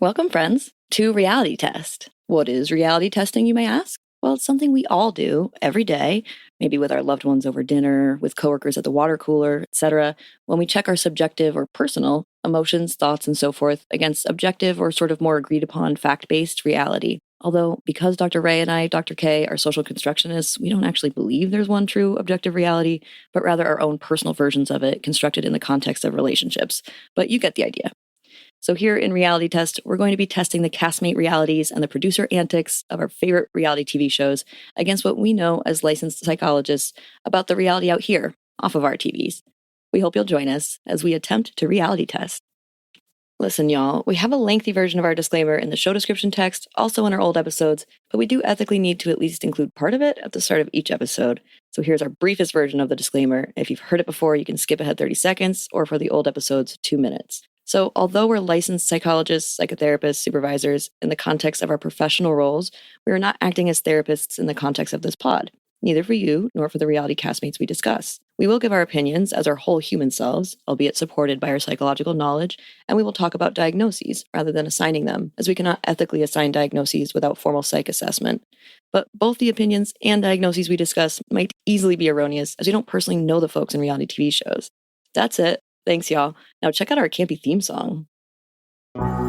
Welcome, friends, to Reality Test. What is reality testing, you may ask? Well, it's something we all do every day, maybe with our loved ones over dinner, with coworkers at the water cooler, etc., when we check our subjective or personal emotions, thoughts, and so forth against objective or sort of more agreed upon fact-based reality. Although, because Dr. Ray and I, Dr. Kay, are social constructionists, we don't actually believe there's one true objective reality, but rather our own personal versions of it constructed in the context of relationships. But you get the idea. So here in Reality Test, we're going to be testing the castmate realities and the producer antics of our favorite reality TV shows against what we know as licensed psychologists about the reality out here, off of our TVs. We hope you'll join us as we attempt to reality test. Listen, y'all, we have a lengthy version of our disclaimer in the show description text, also in our old episodes, but we do ethically need to at least include part of it at the start of each episode. So here's our briefest version of the disclaimer. If you've heard it before, you can skip ahead 30 seconds, or for the old episodes, 2 minutes. So although we're licensed psychologists, psychotherapists, supervisors, in the context of our professional roles, we are not acting as therapists in the context of this pod, neither for you nor for the reality castmates we discuss. We will give our opinions as our whole human selves, albeit supported by our psychological knowledge, and we will talk about diagnoses rather than assigning them, as we cannot ethically assign diagnoses without formal psych assessment. But both the opinions and diagnoses we discuss might easily be erroneous, as we don't personally know the folks in reality TV shows. That's it. Thanks, y'all. Now check out our campy theme song. Are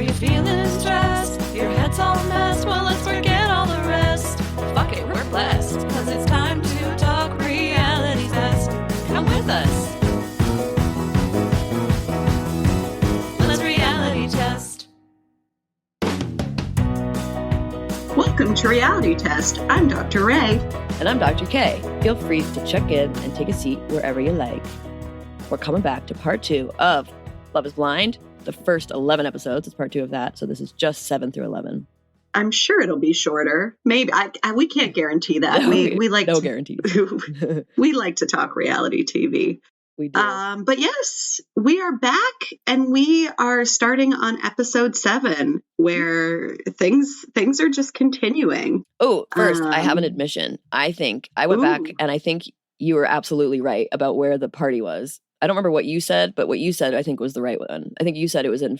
you feeling stressed? Your head's all messed? Well, let's forget all the rest. Fuck it, we're blessed. Cause it's time to talk reality test. Come with us. Let's reality test. Welcome to Reality Test. I'm Dr. Ray. And I'm Dr. Kay. Feel free to check in and take a seat wherever you like. We're coming back to part 2 of Love is Blind. The first 11 episodes is part 2 of that. So this is just 7 through 11. I'm sure it'll be shorter. Maybe. We can't guarantee that. No, we like no to, guarantees. we like to talk reality TV. We do. But yes, we are back and we are starting on episode 7 where things are just continuing. Oh, first, I have an admission. I think I went back and I think you were absolutely right about where the party was. I don't remember what you said, but what you said I think was the right one. I think you said it was in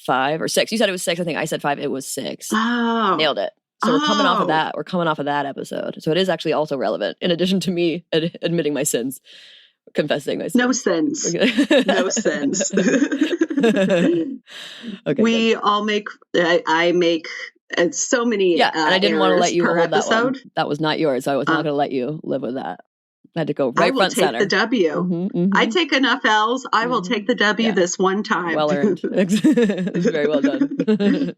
5 or 6. You said it was 6. I think I said 5. It was 6. Oh. Nailed it. So we're coming off of that. We're coming off of that episode. So it is actually also relevant, in addition to me admitting my sins. Confessing my sins. No sins. No sins. Okay, we good. all make, I make so many and I didn't want to let you hold episode. That one. That was not yours, so I was not going to let you live with that. I had to go right front center. I will take the W. Mm-hmm. I take enough L's. I will take the W this one time. Well earned. Very well done.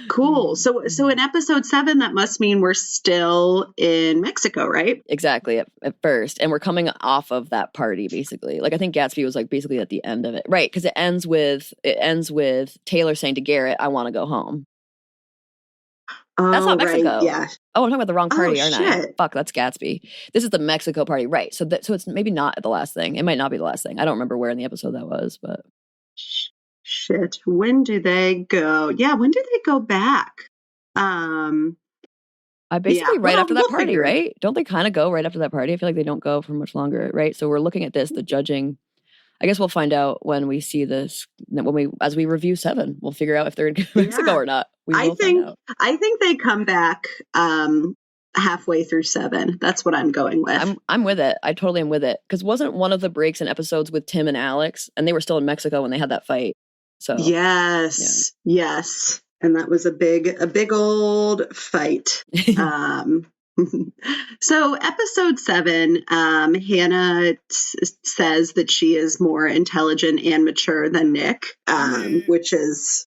Cool. So in episode 7, that must mean we're still in Mexico, right? Exactly, at first. And we're coming off of that party, basically. Like, I think Gatsby was like basically at the end of it. Right, because it ends with Taylor saying to Garrett, I want to go home. That's not Mexico. Right, yeah. Oh, I'm talking about the wrong party, aren't I? Shit. Fuck, that's Gatsby. This is the Mexico party, right? So it's maybe not the last thing. It might not be the last thing. I don't remember where in the episode that was, but shit. When do they go? Yeah, when do they go back? Right after that party, right? Don't they kind of go right after that party? I feel like they don't go for much longer, right? So we're looking at this, the judging. I guess we'll find out when we see this, as we review 7, we'll figure out if they're in Mexico or not. I think they come back halfway through 7. That's what I'm going with. I'm with it. I totally am with it. Because wasn't one of the breaks in episodes with Tim and Alex, and they were still in Mexico when they had that fight? So yes. And that was a big old fight. So episode 7, Hannah says that she is more intelligent and mature than Nick, which is,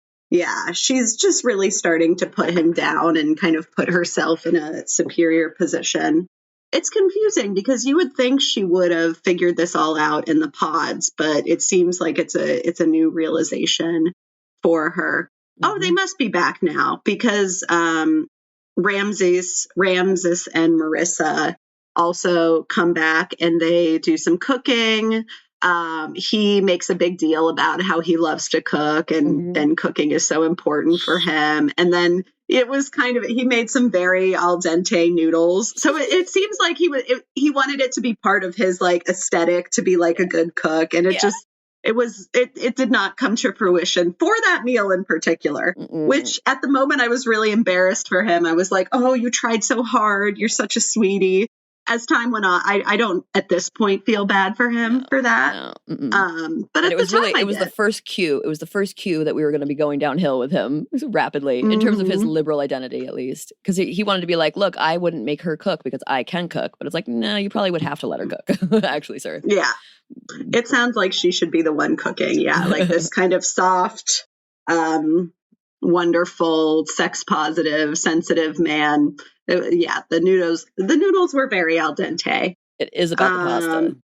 she's just really starting to put him down and kind of put herself in a superior position. It's confusing because you would think she would have figured this all out in the pods, but it seems like it's a new realization for her. Mm-hmm. Oh, they must be back now because Ramses and Marissa also come back and they do some cooking. He makes a big deal about how he loves to cook and cooking is so important for him. And then it was he made some very al dente noodles. So it seems like he wanted it to be part of his like aesthetic to be like a good cook. And it it did not come to fruition for that meal in particular, which at the moment I was really embarrassed for him. I was like, oh, you tried so hard. You're such a sweetie. As time went on, I don't at this point feel bad for him for that. But And at it was the time, it was the first cue. It was the first cue that we were going to be going downhill with him rapidly in terms of his liberal identity, at least. Because he wanted to be like, look, I wouldn't make her cook because I can cook. But it's like, no, you probably would have to let her cook, actually, sir. Yeah. It sounds like she should be the one cooking. Yeah. Like this kind of soft, wonderful, sex positive, sensitive man. The noodles were very al dente. It is about the pasta.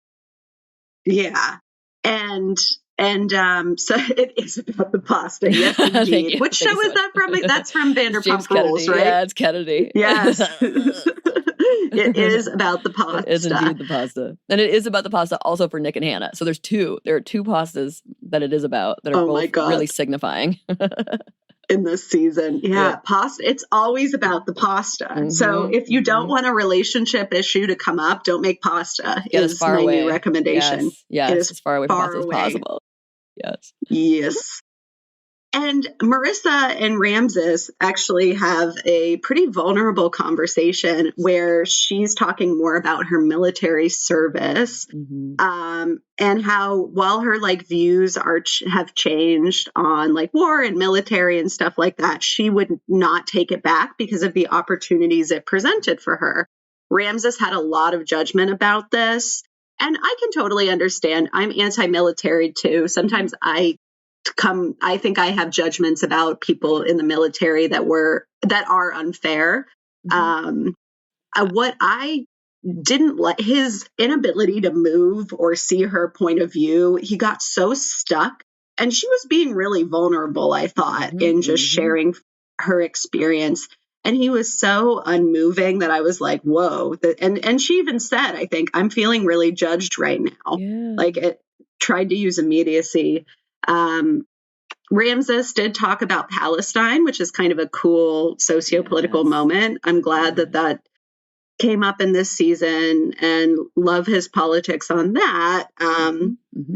Yeah. And so it is about the pasta. Yes, indeed. Which show is that from? That's from Vanderpump Rules, right? Yeah, it's Kennedy. Yes. It is about the pasta. It is indeed the pasta. And it is about the pasta also for Nick and Hannah. So there are two pastas that it is about that are both really signifying. In this season. Yeah, pasta. It's always about the pasta. So if you don't want a relationship issue to come up, don't make pasta. Get as far away. New recommendation. Yes, as far away from pasta as possible. Yes. And Marissa and Ramses actually have a pretty vulnerable conversation where she's talking more about her military service, and how while her views have changed on war and military and stuff like that, she would not take it back because of the opportunities it presented for her. Ramses had a lot of judgment about this, and I can totally understand. I'm anti-military too. Sometimes I think I have judgments about people in the military that are unfair. What I didn't like, his inability to move or see her point of view. He got so stuck, and she was being really vulnerable, I thought, in just sharing her experience. And he was so unmoving that I was like, whoa. And she even said, I think, I'm feeling really judged right now. Yeah. It tried to use immediacy. Ramses did talk about Palestine, which is kind of a cool socio-political moment. I'm glad that came up in this season, and love his politics on that.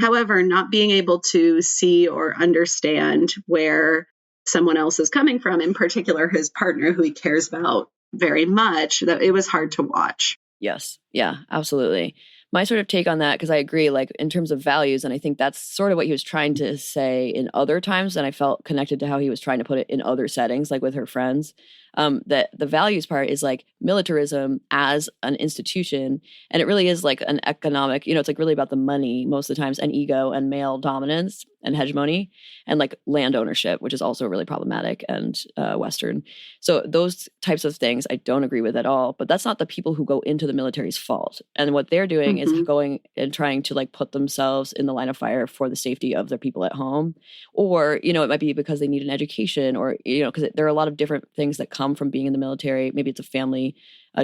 However, not being able to see or understand where someone else is coming from, in particular his partner who he cares about very much, that it was hard to watch. Yes. Yeah, absolutely. My sort of take on that, because I agree, in terms of values, and I think that's sort of what he was trying to say in other times, and I felt connected to how he was trying to put it in other settings, with her friends, that the values part is militarism as an institution, and it really is an economic, it's really about the money most of the times, and ego and male dominance and hegemony, and land ownership, which is also really problematic and Western. So those types of things I don't agree with at all, but that's not the people who go into the military's fault. And what they're doing is going and trying to put themselves in the line of fire for the safety of their people at home. Or, it might be because they need an education, or, because there are a lot of different things that come from being in the military. Maybe it's a family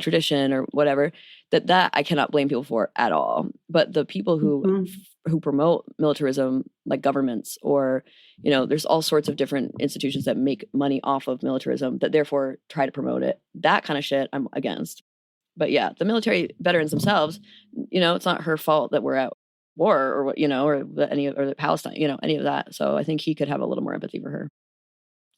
tradition or whatever, that I cannot blame people for at all. But the people who promote militarism, like governments, or, there's all sorts of different institutions that make money off of militarism that therefore try to promote it. That kind of shit I'm against. But yeah, the military veterans themselves, it's not her fault that we're at war, or or Palestine, any of that. So I think he could have a little more empathy for her.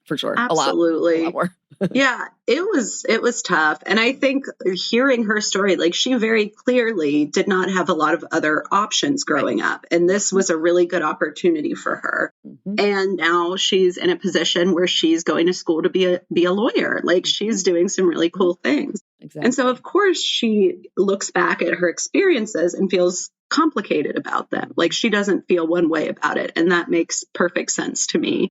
For sure. Absolutely. A lot more. Yeah, it was tough. And I think hearing her story, she very clearly did not have a lot of other options growing up. And this was a really good opportunity for her. And now she's in a position where she's going to school to be a lawyer. She's doing some really cool things. Exactly. And so, of course, she looks back at her experiences and feels complicated about them. She doesn't feel one way about it. And that makes perfect sense to me.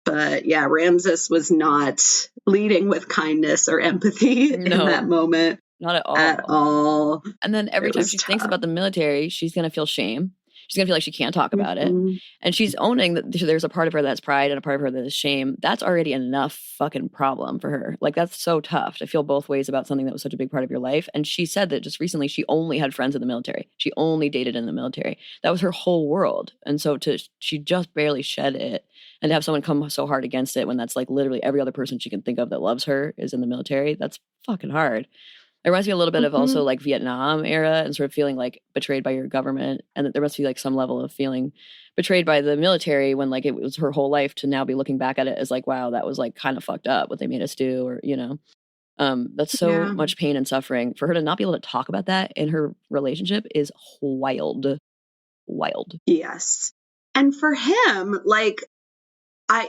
But yeah, Ramses was not leading with kindness or empathy in that moment. Not at all. At all. And then every time she thinks about the military, she's going to feel shame. She's going to feel like she can't talk about it. And she's owning that there's a part of her that's pride and a part of her that is shame. That's already enough fucking problem for her. That's so tough to feel both ways about something that was such a big part of your life. And she said that just recently she only had friends in the military. She only dated in the military. That was her whole world. And so she just barely shed it. And to have someone come so hard against it when that's literally every other person she can think of that loves her is in the military, that's fucking hard. It reminds me a little bit of also like Vietnam era and sort of feeling like betrayed by your government, and that there must be like some level of feeling betrayed by the military when like it was her whole life to now be looking back at it as like, wow, that was like kind of fucked up what they made us do, or that's so much pain and suffering. For her to not be able to talk about that in her relationship is wild. Yes. And for him, like,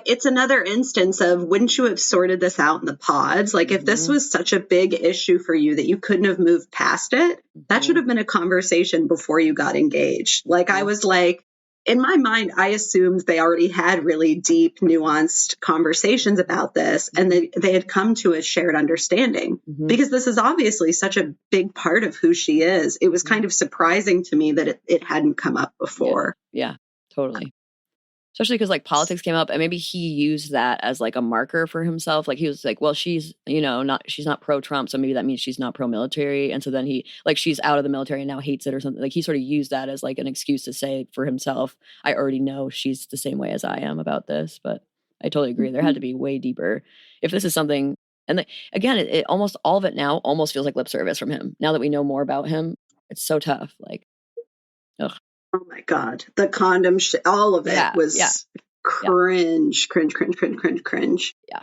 it's another instance of, wouldn't you have sorted this out in the pods? Like, if this was such a big issue for you that you couldn't have moved past it, that should have been a conversation before you got engaged. Like, I was like, in my mind, I assumed they already had really deep, nuanced conversations about this, and they had come to a shared understanding, because this is obviously such a big part of who she is. It was kind of surprising to me that it hadn't come up before. Yeah, totally. Especially because like politics came up, and maybe he used that as like a marker for himself. Like he was like, well, she's she's not pro-Trump, so maybe that means she's not pro-military. And so then he like, she's out of the military and now hates it or something. Like he sort of used that as like an excuse to say for himself, I already know she's the same way as I am about this. But I totally agree. There had to be way deeper. If this is something, and again, it almost all of it now almost feels like lip service from him. Now that we know more about him, it's so tough. Like, ugh. Oh my God. The condom all of it was cringe. Yeah.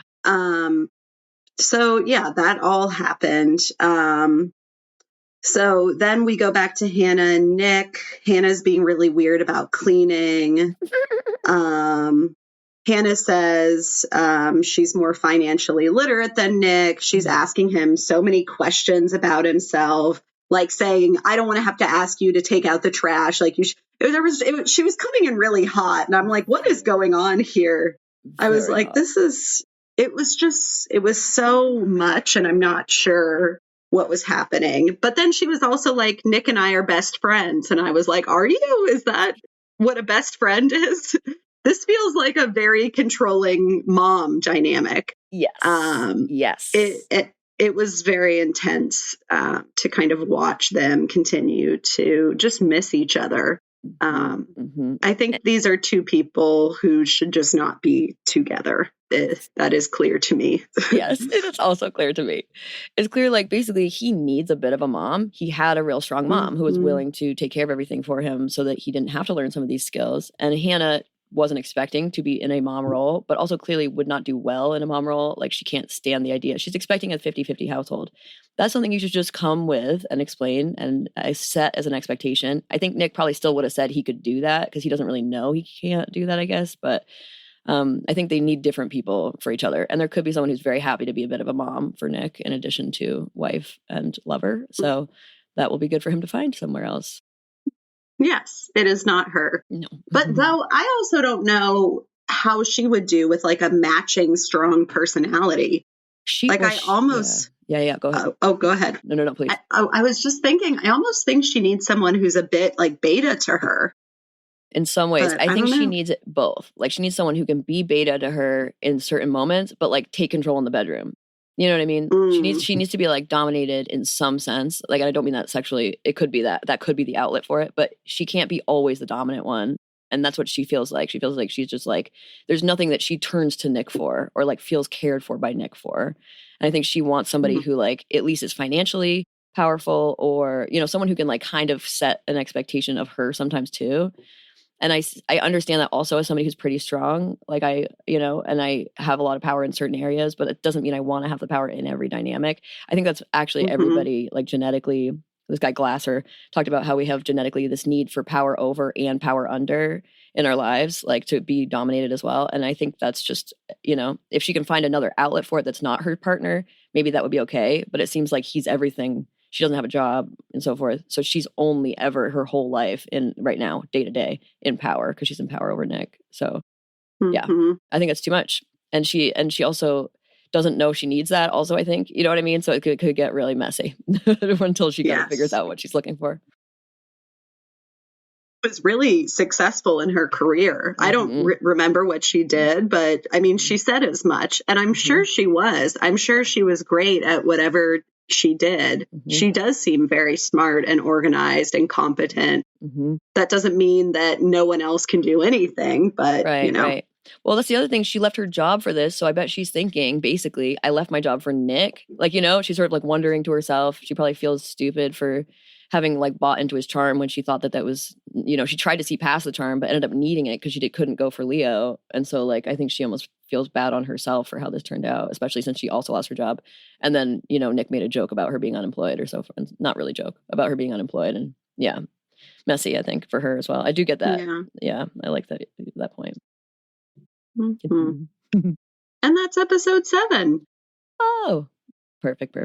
So yeah, that all happened. So then we go back to Hannah and Nick. Hannah's being really weird about cleaning. Hannah says she's more financially literate than Nick. She's asking him so many questions about himself, like saying, I don't want to have to ask you to take out the trash. Like she was coming in really hot. And I'm like, what is going on here? I was like, hot. It was so much, and I'm not sure what was happening. But then she was also like, Nick and I are best friends. And I was like, are you? Is that what a best friend is? This feels like a very controlling mom dynamic. Yes. Yes. It was very intense to kind of watch them continue to just miss each other. I think these are two people who should just not be together. That is clear to me. Yes, it is also clear to me. It's clear, like, basically he needs a bit of a mom. He had a real strong mom who was willing to take care of everything for him so that he didn't have to learn some of these skills. And Hannah wasn't expecting to be in a mom role, but also clearly would not do well in a mom role. Like, she can't stand the idea. She's expecting a 50-50 household. That's something you should just come with and explain and set as an expectation. I think Nick probably still would have said he could do that because he doesn't really know he can't do that, I guess. But I think they need different people for each other. And there could be someone who's very happy to be a bit of a mom for Nick in addition to wife and lover. So that will be good for him to find somewhere else. Yes, it is not her. No. But though I also don't know how she would do with like a matching strong personality. Go ahead. Go ahead. No, please. I was just thinking, I almost think she needs someone who's a bit like beta to her. In some ways, I think she needs both. Like, she needs someone who can be beta to her in certain moments, but like take control in the bedroom. You know what I mean? She needs to be like dominated in some sense. Like, I don't mean that sexually. It could be that could be the outlet for it, but she can't be always the dominant one. And that's what she feels like. She feels like she's just like, there's nothing that she turns to Nick for or like feels cared for by Nick for. And I think she wants somebody who like at least is financially powerful, or, you know, someone who can like kind of set an expectation of her sometimes too. And I understand that also as somebody who's pretty strong, like and I have a lot of power in certain areas, but it doesn't mean I want to have the power in every dynamic. I think that's actually everybody, like genetically. This guy Glasser talked about how we have genetically this need for power over and power under in our lives, like to be dominated as well. And I think that's just, if she can find another outlet for it that's not her partner, maybe that would be okay. But it seems like he's everything. She doesn't have a job and so forth. So she's only ever her whole life in right now, day to day, in power because she's in power over Nick. So yeah, I think it's too much. And she also doesn't know she needs that also, I think. You know what I mean? So it could get really messy until she kind of figures out what she's looking for. Was really successful in her career. I don't remember what she did, but I mean, she said as much. And I'm sure she was. I'm sure she was great at whatever she did. She does seem very smart and organized and competent. That doesn't mean that no one else can do anything, but Right. Well, that's the other thing. She left her job for this. So I bet she's thinking, basically, I left my job for Nick. Like, she's sort of like wondering to herself. She probably feels stupid for having like bought into his charm when she thought that was, she tried to see past the charm, but ended up needing it because she couldn't go for Leo. And so like, I think she almost feels bad on herself for how this turned out, especially since she also lost her job. And then, Nick made a joke about her being unemployed or so, not really joke about her being unemployed. And yeah, messy, I think, for her as well. I do get that. Yeah, I like that point. Mm-hmm. And that's episode 7. Oh, perfect.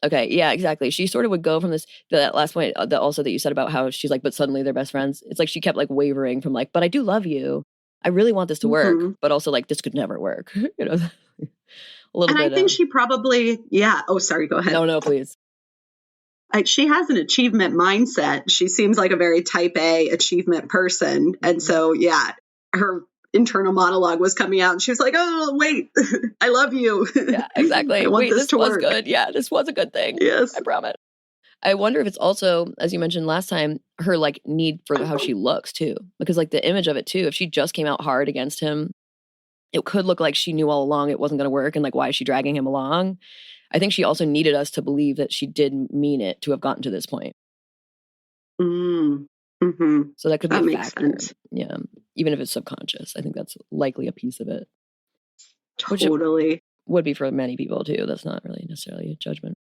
Okay, yeah, exactly. She sort of would go from that last point that also that you said about how she's like, but suddenly they're best friends. It's like she kept like wavering from like, but I do love you. I really want this to work, but also like this could never work. A little bit. I think she probably, Oh, sorry. Go ahead. No, please. She has an achievement mindset. She seems like a very type A achievement person, and so her internal monologue was coming out and she was like, oh wait, I love you. Yeah, exactly. I want this to work. Good. Yeah, this was a good thing. Yes, I promise. I wonder if it's also, as you mentioned last time, her like need for how she looks too, because like the image of it too, if she just came out hard against him, it could look like she knew all along it wasn't going to work, and like, why is she dragging him along? I think she also needed us to believe that she did mean it to have gotten to this point. Mm-hmm. So that could be a factor. Sense. Yeah. Even if it's subconscious, I think that's likely a piece of it. Totally. Which would be for many people too. That's not really necessarily a judgment.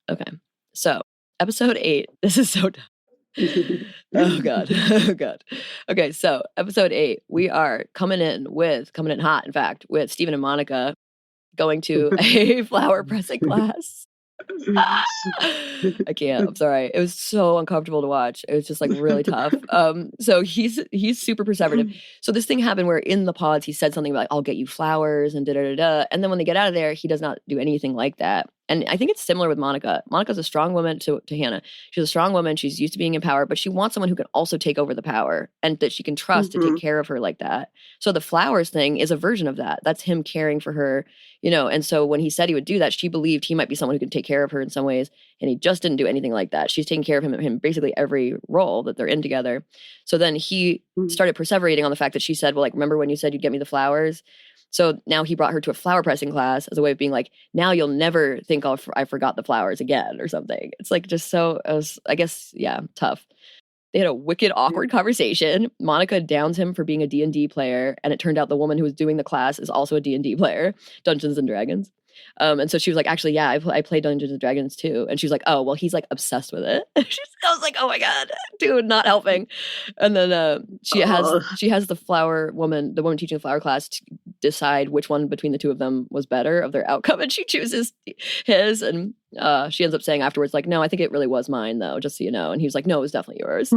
Okay. So episode 8. This is so dumb. Oh God. Okay. So episode 8, we are coming in hot, in fact, with Stephen and Monica going to a flower pressing class. I can't. I'm sorry. It was so uncomfortable to watch. It was just like really tough. So he's super perseverative. So this thing happened where in the pods he said something like, "I'll get you flowers," and and then when they get out of there, he does not do anything like that. And I think it's similar with Monica. Monica's a strong woman to Hannah. She's a strong woman. She's used to being in power, but she wants someone who can also take over the power and that she can trust to take care of her like that. So the flowers thing is a version of that. That's him caring for her, and so when he said he would do that, she believed he might be someone who can take care of her in some ways. And he just didn't do anything like that. She's taking care of him in basically every role that they're in together. So then he started perseverating on the fact that she said, well, like, remember when you said you'd get me the flowers? So now he brought her to a flower pressing class as a way of being like, now you'll never think I forgot the flowers again or something. It's like just so, I guess, tough. They had a wicked awkward conversation. Monica downs him for being a D&D player. And it turned out the woman who was doing the class is also a D&D player, Dungeons and Dragons. And so she was like, actually, I play Dungeons and Dragons too. And she's like, oh, well, he's like obsessed with it. I was like, oh my God, dude, not helping. And then she has the woman teaching the flower class to decide which one between the two of them was better of their outcome. And she chooses his. And she ends up saying afterwards, like, no, I think it really was mine though, just so you know. And he was like, no, it was definitely yours.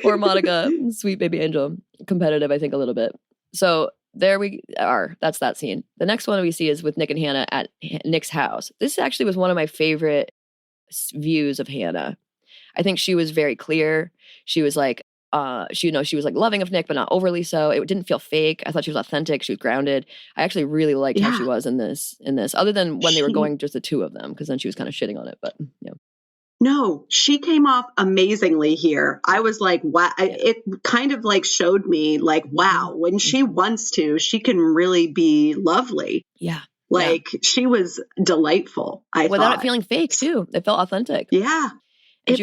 Poor Monica, sweet baby angel, competitive, I think a little bit. So there we are. That's that scene. The next one we see is with Nick and Hannah at Nick's house. This actually was one of my favorite views of Hannah. I think she was very clear. She was like, she was like loving of Nick, but not overly so. It didn't feel fake. I thought she was authentic. She was grounded. I actually really liked how she was in this, other than when they were going just the two of them, because then she was kind of shitting on it. But No, she came off amazingly here. I was like, wow. It kind of like showed me like, wow, when she wants to, she can really be lovely. Yeah. Like she was delightful. Without it feeling fake too. It felt authentic. Yeah.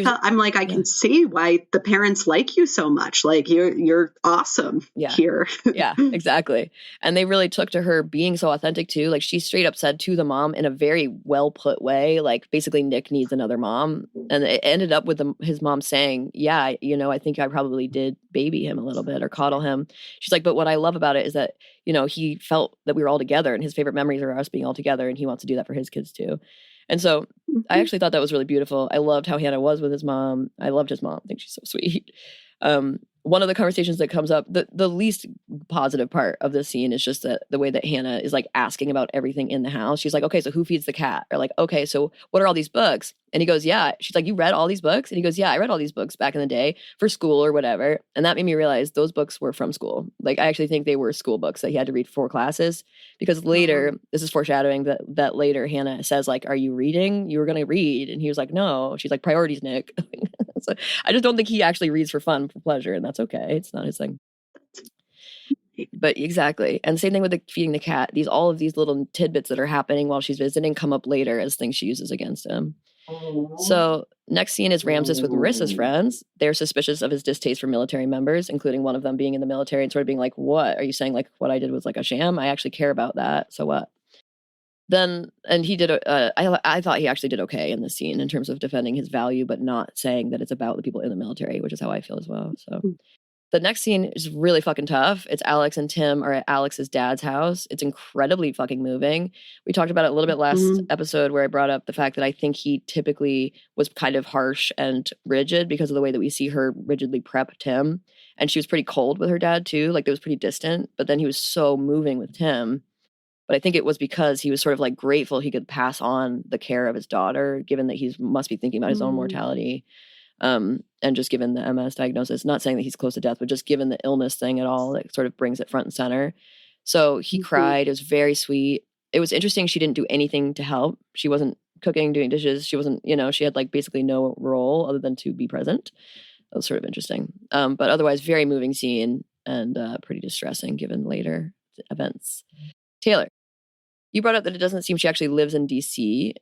I'm like, I can see why the parents like you so much. Like you're awesome here. Yeah, exactly. And they really took to her being so authentic too. Like she straight up said to the mom in a very well put way, like basically Nick needs another mom. And it ended up with his mom saying, yeah, I think I probably did baby him a little bit or coddle him. She's like, but what I love about it is that, he felt that we were all together and his favorite memories are us being all together. And he wants to do that for his kids too. And so I actually thought that was really beautiful. I loved how Hannah was with his mom. I loved his mom. I think she's so sweet. One of the conversations that comes up, the least positive part of this scene is just the way that Hannah is like asking about everything in the house. She's like, okay, so who feeds the cat? Or like, okay, so what are all these books? And he goes, yeah. She's like, you read all these books? And he goes, yeah, I read all these books back in the day for school or whatever. And that made me realize those books were from school. Like, I actually think they were school books that he had to read 4 classes, because later, this is foreshadowing that later Hannah says like, are you reading? You were going to read. And he was like, no. She's like, priorities, Nick. So I just don't think he actually reads for fun, for pleasure. And that's okay. It's not his thing. But exactly. And same thing with the feeding the cat. All of these little tidbits that are happening while she's visiting come up later as things she uses against him. So next scene is Ramses with Marissa's friends. They're suspicious of his distaste for military members, including one of them being in the military and sort of being like, what? Are you saying like what I did was like a sham? I actually care about that. So what? Then, and he did, I thought he actually did okay in this scene in terms of defending his value, but not saying that it's about the people in the military, which is how I feel as well. So the next scene is really fucking tough. It's Alex and Tim are at Alex's dad's house. It's incredibly fucking moving. We talked about it a little bit last episode where I brought up the fact that I think he typically was kind of harsh and rigid because of the way that we see her rigidly prep Tim. And she was pretty cold with her dad too. Like, it was pretty distant, but then he was so moving with Tim. But I think it was because he was sort of like grateful he could pass on the care of his daughter, given that he must be thinking about his own mortality. And just given the MS diagnosis, not saying that he's close to death, but just given the illness thing at all, that sort of brings it front and center. So he cried. It was very sweet. It was interesting. She didn't do anything to help. She wasn't cooking, doing dishes. She wasn't, she had like basically no role other than to be present. That was sort of interesting. But otherwise, very moving scene and pretty distressing given later events. Taylor, you brought up that it doesn't seem she actually lives in DC.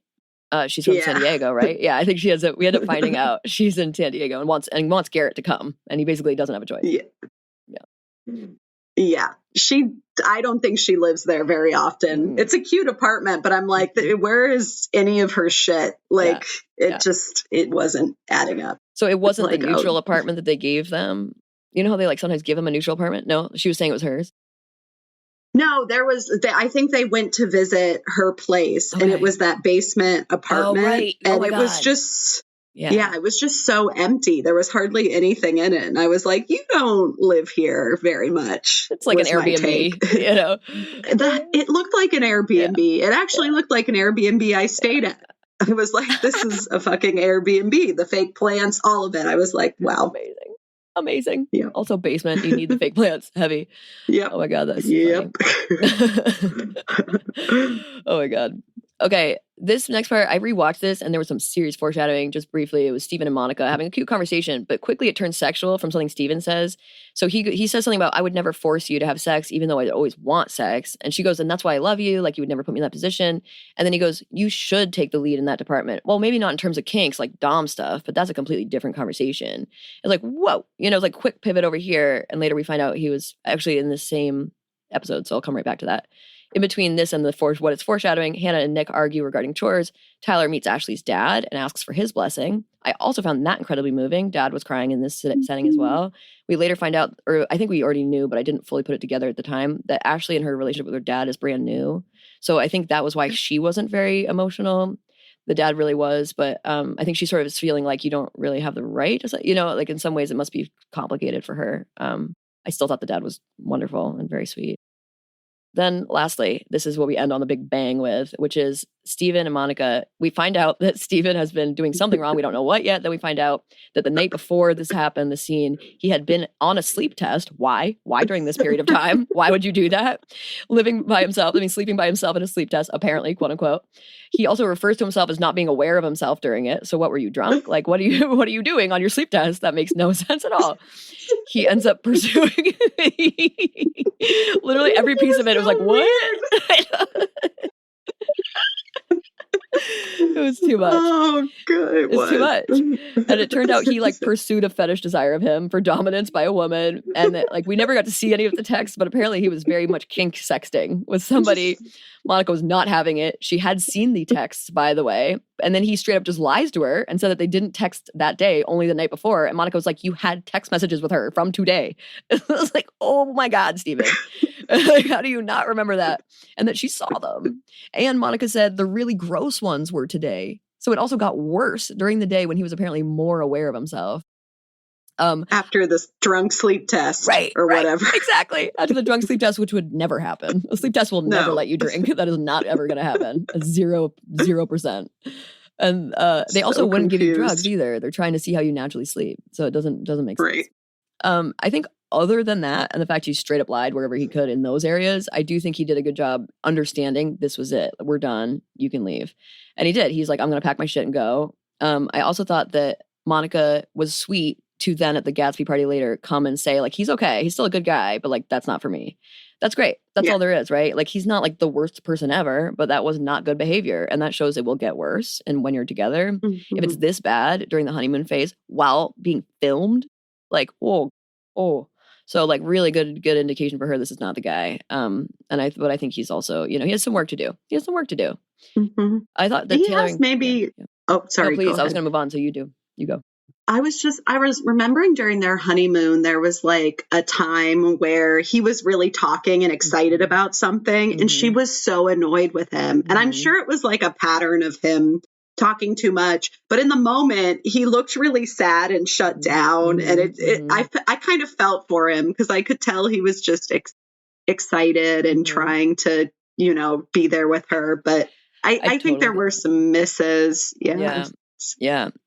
She's from San Diego, right? Yeah, I think she has. We end up finding out she's in San Diego and wants Garrett to come, and he basically doesn't have a choice. Yeah. I don't think she lives there very often. It's a cute apartment, but I'm like, where is any of her shit? Like, it wasn't adding up. So it wasn't like, the neutral apartment that they gave them. You know how they like sometimes give them a neutral apartment? No, she was saying it was hers. No, I think they went to visit her place and it was that basement apartment. Oh, right. And it was just, it was just so empty. There was hardly anything in it. And I was like, you don't live here very much. It's like an Airbnb, It looked like an Airbnb. It actually looked like an Airbnb I stayed at. I was like, this is a fucking Airbnb. The fake plants, all of it. I was like, wow. Amazing. Yeah. Also basement. You need the fake plants. Heavy. Yeah. Oh my God. That's funny. Oh my God. Okay. This next part, I rewatched this and there was some serious foreshadowing. Just briefly, it was Steven and Monica having a cute conversation, but quickly it turns sexual from something Steven says. So he says something about, I would never force you to have sex, even though I always want sex. And she goes, and that's why I love you. Like, you would never put me in that position. And then he goes, you should take the lead in that department. Well, maybe not in terms of kinks, like dom stuff, but that's a completely different conversation. It's like, whoa, it's like quick pivot over here. And later we find out he was actually in the same episode. So I'll come right back to that. In between this and what it's foreshadowing, Hannah and Nick argue regarding chores. Tyler meets Ashley's dad and asks for his blessing. I also found that incredibly moving. Dad was crying in this setting as well. We later find out, or I think we already knew, but I didn't fully put it together at the time, that Ashley and her relationship with her dad is brand new. So I think that was why she wasn't very emotional. The dad really was, but I think she sort of is feeling like you don't really have the right. Like in some ways it must be complicated for her. I still thought the dad was wonderful and very sweet. Then lastly, this is what we end on the big bang with, which is Steven and Monica. We find out that Steven has been doing something wrong. We don't know what yet. Then we find out that the night before this happened, the scene, he had been on a sleep test. Why? Why during this period of time? Why would you do that? Sleeping by himself in a sleep test, apparently, quote unquote. He also refers to himself as not being aware of himself during it. So what were you, drunk? Like, what are you doing on your sleep test? That makes no sense at all. He ends up pursuing literally every piece of it. It was like, what? It was too much. Oh, good. It was too much. And it turned out he like pursued a fetish desire of him for dominance by a woman. And that, like, we never got to see any of the text, but apparently he was very much kink sexting with somebody. Monica was not having it. She had seen the texts, by the way. And then he straight up just lies to her and said that they didn't text that day, only the night before. And Monica was like, you had text messages with her from today. It was like, oh my God, Steven. Like, how do you not remember that? And that she saw them. And Monica said the really gross ones were today. So it also got worse during the day when he was apparently more aware of himself. After this drunk sleep test, or whatever. Exactly. After the drunk sleep test, which would never happen. A sleep test will never let you drink. That is not ever going to happen. 0%. And they also wouldn't give you drugs either. They're trying to see how you naturally sleep. So it doesn't make sense. I think other than that, and the fact he straight up lied wherever he could in those areas, I do think he did a good job understanding this was it. We're done. You can leave. And he did. He's like, I'm going to pack my shit and go. I also thought that Monica was sweet to then at the Gatsby party later come and say, like, he's okay, he's still a good guy, but like, that's not for me. That's great. That's all there is, right? Like, he's not like the worst person ever, but that was not good behavior. And that shows it will get worse. And when you're together, if it's this bad during the honeymoon phase while being filmed, like, oh. So like really good indication for her this is not the guy. But I think he's also, you know, he has some work to do. I thought that he Taylor has maybe. Yeah. Oh, sorry. No, please. I was going to move on. So you do. You go. I was remembering during their honeymoon, there was like a time where he was really talking and excited about something, and she was so annoyed with him. And I'm sure it was like a pattern of him talking too much, but in the moment he looked really sad and shut down. And I kind of felt for him because I could tell he was just excited and trying to, you know, be there with her. But I think there were some misses. Yeah.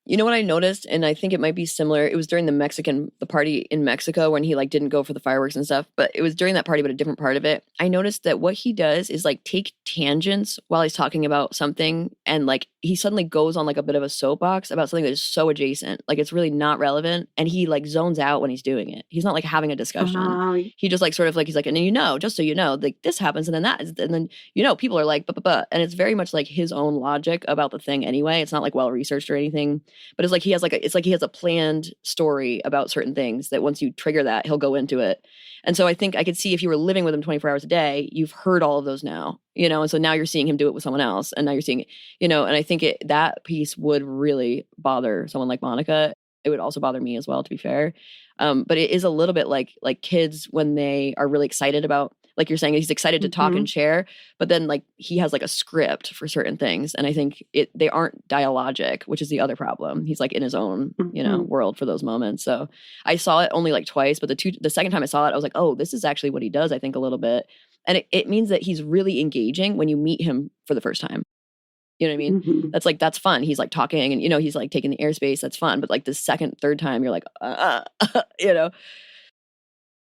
You know what I noticed, and I think it might be similar. It was during the party in Mexico when he like didn't go for the fireworks and stuff, but it was during that party, but a different part of it. I noticed that what he does is like take tangents while he's talking about something, and like he suddenly goes on like a bit of a soapbox about something that is so adjacent, like it's really not relevant, and he like zones out when he's doing it. He's not like having a discussion. He just like sort of like he's like, and then, you know, just so you know, like this happens, and then that is, and then, you know, people are like, but, and it's very much like his own logic about the thing anyway. It's not like well researched or anything. But it's like he has a planned story about certain things that once you trigger that, he'll go into it. And so I think I could see if you were living with him 24 hours a day, you've heard all of those now, you know, and so now you're seeing him do it with someone else. And now you're seeing it, you know, and I think that piece would really bother someone like Monica. It would also bother me as well, to be fair. But it is a little bit like kids when they are really excited about, like you're saying, he's excited to talk and share, but then like he has like a script for certain things. And I think they aren't dialogic, which is the other problem. He's like in his own, you know, world for those moments. So I saw it only like twice, but the second time I saw it, I was like, oh, this is actually what he does, I think, a little bit. And it means that he's really engaging when you meet him for the first time. You know what I mean? That's fun. He's like talking and, you know, he's like taking the airspace. That's fun. But like the second, third time, you're like, you know,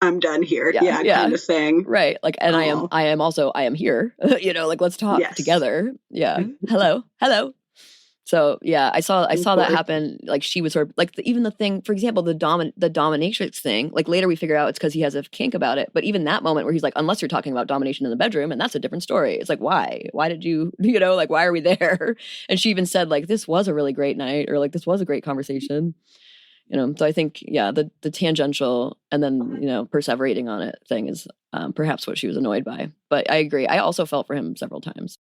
I'm done here. Yeah. Kind of thing. Right. Like, and I am here, you know, like, let's talk together. Yeah. Hello. So yeah, I saw that happen. Like she was sort of like even the thing, for example, the dominatrix thing, like later we figure out it's because he has a kink about it. But even that moment where he's like, unless you're talking about domination in the bedroom, and that's a different story. It's like, why did you know, like, why are we there? And she even said like, this was a really great night, or like, this was a great conversation. You know, so I think, yeah, the tangential and then, you know, perseverating on it thing is perhaps what she was annoyed by. But I agree. I also felt for him several times.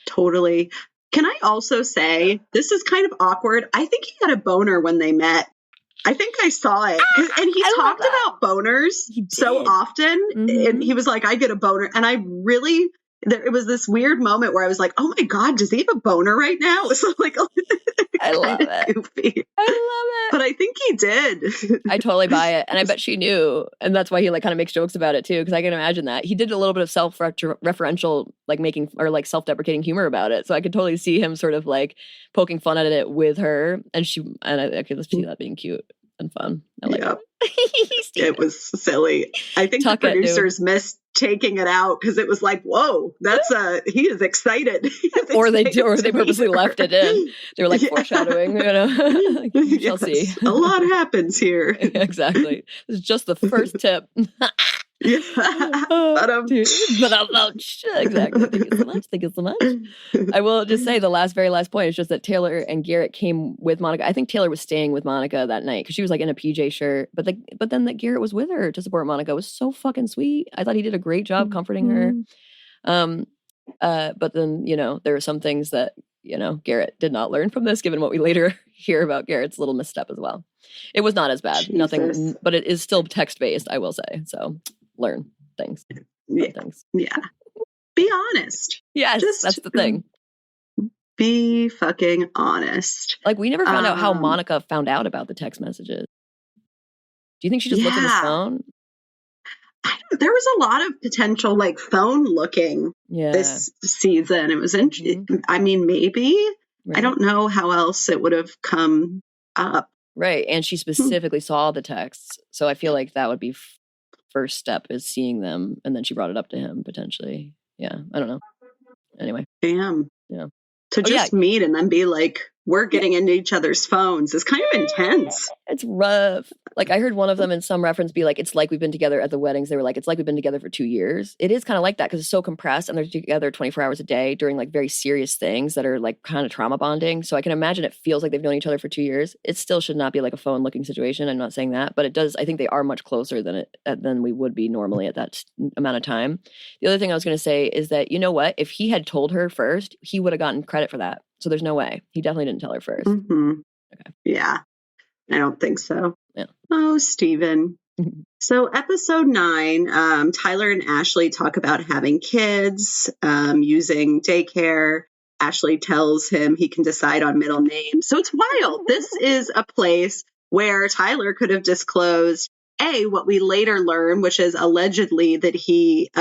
Totally. Can I also say, this is kind of awkward. I think he had a boner when they met. I think I saw it. And he talked about boners so often. And he was like, I get a boner. And I really... it was this weird moment where I was like, oh my God, does he have a boner right now? So like, I love it. Goofy. I love it. But I think he did. I totally buy it. And I bet she knew. And that's why he like kind of makes jokes about it too. Because I can imagine that. He did a little bit of self-referential, like making, or like self-deprecating humor about it. So I could totally see him sort of like poking fun at it with her. And I could see that being cute and fun. I like it. It was silly. I think the producers missed taking it out because it was like, whoa, he is excited. or they purposely left it in. They were like foreshadowing, you know. Like, you shall see. A lot happens here. Exactly. This is just the first tip. Yeah. Exactly. Thank you so much. I will just say the very last point is just that Taylor and Garrett came with Monica. I think Taylor was staying with Monica that night because she was like in a PJ shirt, but then that Garrett was with her to support Monica. It was so fucking sweet. I thought he did a great job comforting her. But then, you know, there are some things that, you know, Garrett did not learn from this, given what we later hear about Garrett's little misstep as well. It was not as bad. Jesus. Nothing, but it is still text-based, I will say. So learn things. Yeah. Be honest. Yes, that's the thing. Be fucking honest. Like, we never found out how Monica found out about the text messages. Do you think she just looked at his phone? There was a lot of potential, like, phone looking this season. It was interesting. I mean, maybe. Right. I don't know how else it would have come up. Right. And she specifically saw the texts. So I feel like that would be first step, is seeing them. And then she brought it up to him, potentially. Yeah. I don't know. Anyway. Damn. Yeah. To just meet and then be like, we're getting into each other's phones is kind of intense. It's rough. Like I heard one of them in some reference be like, it's like we've been together at the weddings. They were like, it's like we've been together for 2 years. It is kind of like that because it's so compressed and they're together 24 hours a day during like very serious things that are like kind of trauma bonding. So I can imagine it feels like they've known each other for 2 years. It still should not be like a phone looking situation. I'm not saying that, but it does. I think they are much closer than we would be normally at that amount of time. The other thing I was going to say is that, you know what, if he had told her first, he would have gotten credit for that. So there's no way. He definitely didn't tell her first. Mm-hmm. Okay. Yeah, I don't think so. Yeah. Oh, Stephen. So episode 9, Tyler and Ashley talk about having kids, using daycare. Ashley tells him he can decide on middle names. So it's wild. This is a place where Tyler could have disclosed, what we later learn, which is allegedly that he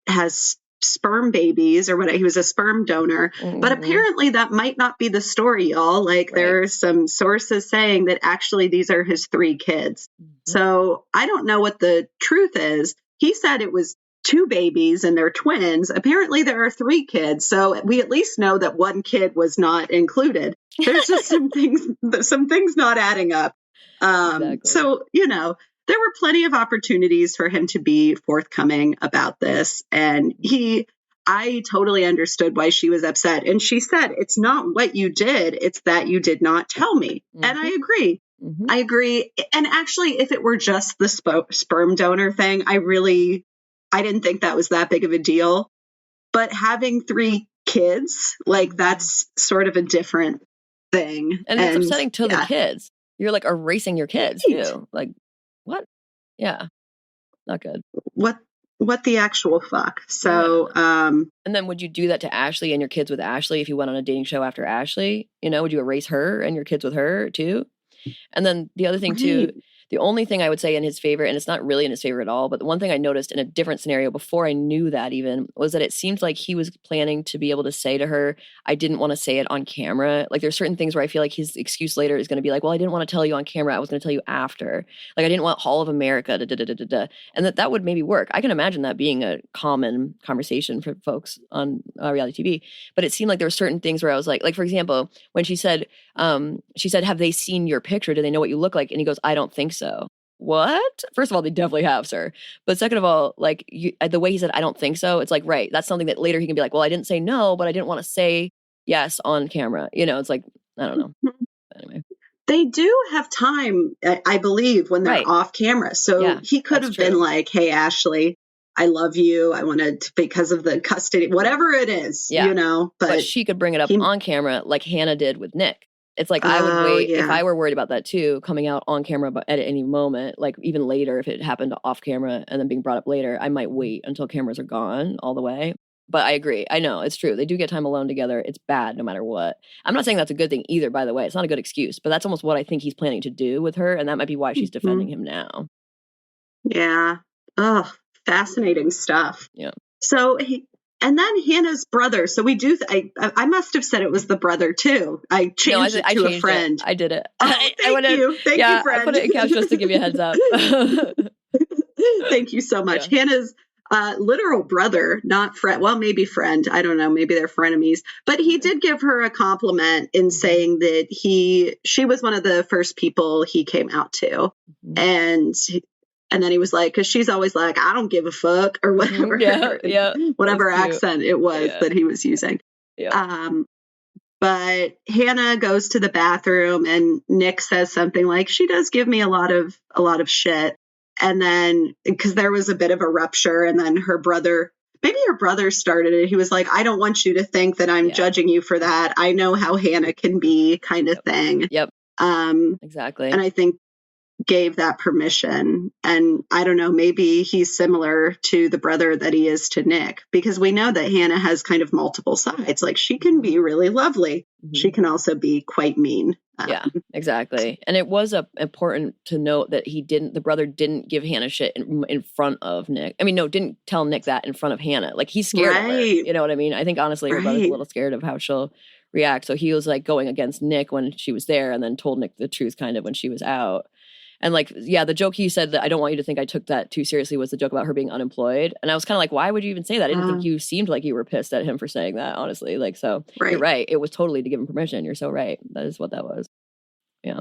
has sperm babies or what, he was a sperm donor. Mm-hmm. But apparently that might not be the story, y'all. Like there are some sources saying that actually these are his 3 kids. Mm-hmm. So I don't know what the truth is. He said it was 2 babies and they're twins. Apparently there are 3 kids. So we at least know that 1 kid was not included. There's just some things not adding up. Exactly. So, there were plenty of opportunities for him to be forthcoming about this. And I totally understood why she was upset. And she said, it's not what you did, it's that you did not tell me. Mm-hmm. And I agree. Mm-hmm. I agree. And actually, if it were just the sperm donor thing, I didn't think that was that big of a deal. But having 3 kids, like that's sort of a different thing. And it's upsetting to the kids. You're like erasing your kids too. Like, what? Yeah. Not good. What the actual fuck? So, and then would you do that to Ashley and your kids with Ashley if you went on a dating show after Ashley? Would you erase her and your kids with her too? And then the other thing too, the only thing I would say in his favor, and it's not really in his favor at all, but the one thing I noticed in a different scenario before I knew that even was that it seemed like he was planning to be able to say to her, I didn't want to say it on camera. Like there's certain things where I feel like his excuse later is going to be like, well, I didn't want to tell you on camera. I was going to tell you after. Like I didn't want all of America. And that would maybe work. I can imagine that being a common conversation for folks on reality TV. But it seemed like there were certain things where I was like for example, when she said, have they seen your picture? Do they know what you look like? And he goes, I don't think so. What? First of all, they definitely have, sir. But second of all, the way he said, I don't think so. It's like, right. That's something that later he can be like, well, I didn't say no, but I didn't want to say yes on camera. It's like, I don't know. Anyway. They do have time, I believe, when they're off camera. So he could have been like, hey, Ashley, I love you. I wanted to, because of the custody, whatever it is, But she could bring it up on camera like Hannah did with Nick. It's like I would wait if I were worried about that too, coming out on camera but at any moment, like even later if it happened off camera and then being brought up later, I might wait until cameras are gone all the way. But I agree. I know it's true. They do get time alone together. It's bad no matter what. I'm not saying that's a good thing either, by the way. It's not a good excuse, but that's almost what I think he's planning to do with her. And that might be why she's defending him now. Yeah. Oh, fascinating stuff. Yeah. So and then Hannah's brother. So we do. I must have said it was the brother too. I changed it to a friend. I did it. Oh, thank you, friend. I put it in caps just to give you a heads up. Thank you so much. Yeah. Hannah's literal brother, not friend. Well, maybe friend. I don't know. Maybe they're frenemies. But he did give her a compliment in saying that she was one of the first people he came out to, and then he was like, because she's always like, I don't give a fuck or whatever, whatever accent it was that he was using. Yeah. But Hannah goes to the bathroom and Nick says something like, she does give me a lot of shit. And then because there was a bit of a rupture and then maybe her brother started it. He was like, I don't want you to think that I'm judging you for that. I know how Hannah can be kind of thing. Yep. Exactly. And I think gave that permission. And I don't know, maybe he's similar to the brother that he is to Nick, because we know that Hannah has kind of multiple sides. Like she can be really lovely. Mm-hmm. She can also be quite mean. Yeah, exactly. And it was important to note that the brother didn't give Hannah shit in front of Nick. I mean, no, didn't tell Nick that in front of Hannah. Like he's scared of her. You know what I mean? I think honestly, her brother's a little scared of how she'll react. So he was like going against Nick when she was there and then told Nick the truth kind of when she was out. And like, yeah, the joke he said that I don't want you to think I took that too seriously was the joke about her being unemployed. And I was kind of like, why would you even say that? I didn't think you seemed like you were pissed at him for saying that, honestly. Like, so you're right. It was totally to give him permission. You're so right. That is what that was. Yeah.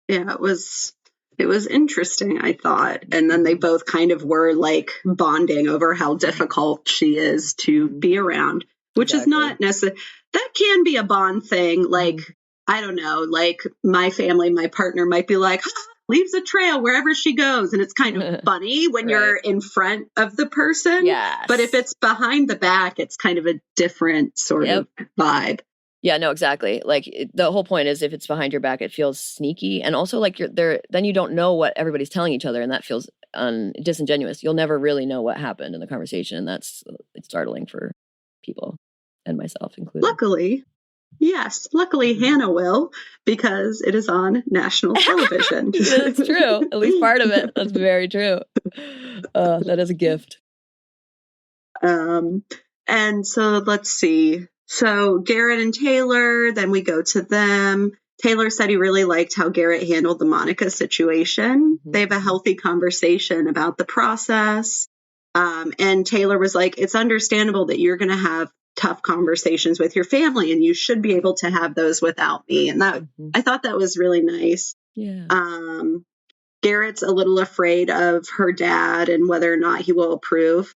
Yeah, it was interesting, I thought. And then they both kind of were like bonding over how difficult she is to be around, which is not necessarily, that can be a bond thing. Like, I don't know, like my family, my partner might be like, leaves a trail wherever she goes. And it's kind of funny when you're in front of the person. Yes. But if it's behind the back, it's kind of a different sort of vibe. Yeah, no, exactly. Like the whole point is if it's behind your back, it feels sneaky. And also like you're there, then you don't know what everybody's telling each other. And that feels disingenuous. You'll never really know what happened in the conversation. And it's startling for people and myself included. Luckily, Hannah will, because it is on national television. That's true. At least part of it. That's very true. That is a gift. And so let's see. So Garrett and Taylor, then we go to them. Taylor said he really liked how Garrett handled the Monica situation. They have a healthy conversation about the process. And Taylor was like, it's understandable that you're going to have tough conversations with your family and you should be able to have those without me. And that I thought that was really nice. Yeah. Garrett's a little afraid of her dad and whether or not he will approve.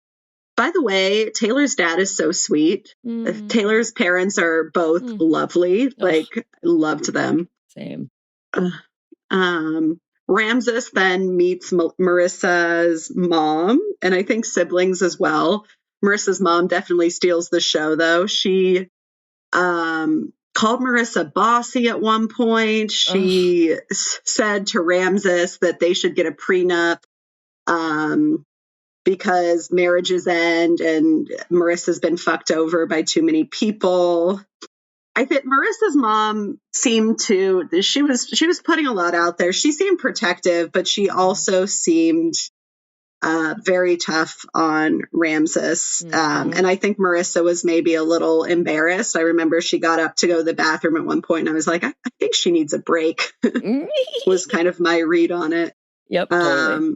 By the way, Taylor's dad is so sweet. Taylor's parents are both lovely. Like, loved them. Same. Ramses then meets Marissa's mom, and I think siblings as well. Marissa's mom definitely steals the show, though. She called Marissa bossy at one point. She said to Ramses that they should get a prenup. Because marriages end and Marissa's been fucked over by too many people. I think Marissa's mom seemed to, she was putting a lot out there. She seemed protective, but she also seemed very tough on Ramses. And I think Marissa was maybe a little embarrassed. I remember she got up to go to the bathroom at one point and I was like, I think she needs a break, was kind of my read on it. Yep. Totally.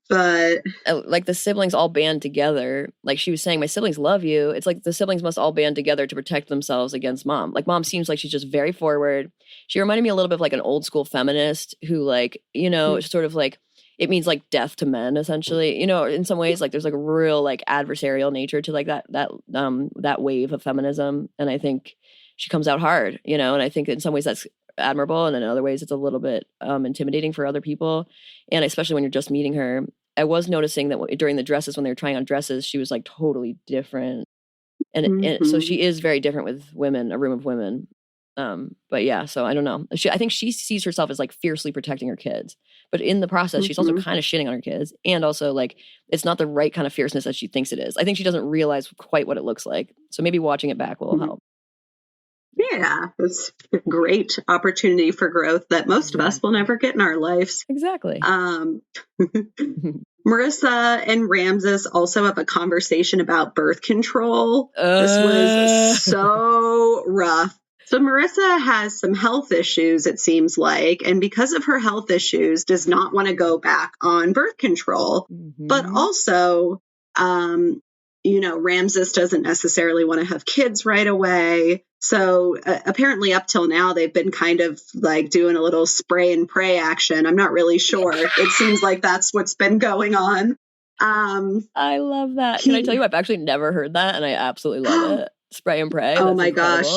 But like the siblings all band together, like she was saying, my siblings love you. It's like the siblings must all band together to protect themselves against mom. Like mom seems like she's just very forward. She reminded me a little bit of like an old school feminist who like, you know, sort of like, it means like death to men essentially, you know, in some ways, like there's like a real like adversarial nature to like that wave of feminism. And I think she comes out hard, you know, and I think in some ways that's admirable. And in other ways it's a little bit intimidating for other people. And especially when you're just meeting her, I was noticing that during the dresses, when they were trying on dresses, she was like totally different. And so she is very different with women, a room of women. But yeah, so I don't know. I think she sees herself as like fiercely protecting her kids, but in the process, she's also kind of shitting on her kids. And also like, it's not the right kind of fierceness that she thinks it is. I think she doesn't realize quite what it looks like. So maybe watching it back will help. Yeah, it's a great opportunity for growth that most of us will never get in our lives. Exactly. Marissa and Ramses also have a conversation about birth control. This was so rough. So Marissa has some health issues, it seems like, and because of her health issues, does not want to go back on birth control. But also, you know, Ramses doesn't necessarily want to have kids right away. So apparently up till now, they've been kind of like doing a little spray and pray action. I'm not really sure. It seems like that's what's been going on. I love that. Can I tell you, I've actually never heard that, and I absolutely love it. Spray and pray. Oh my gosh.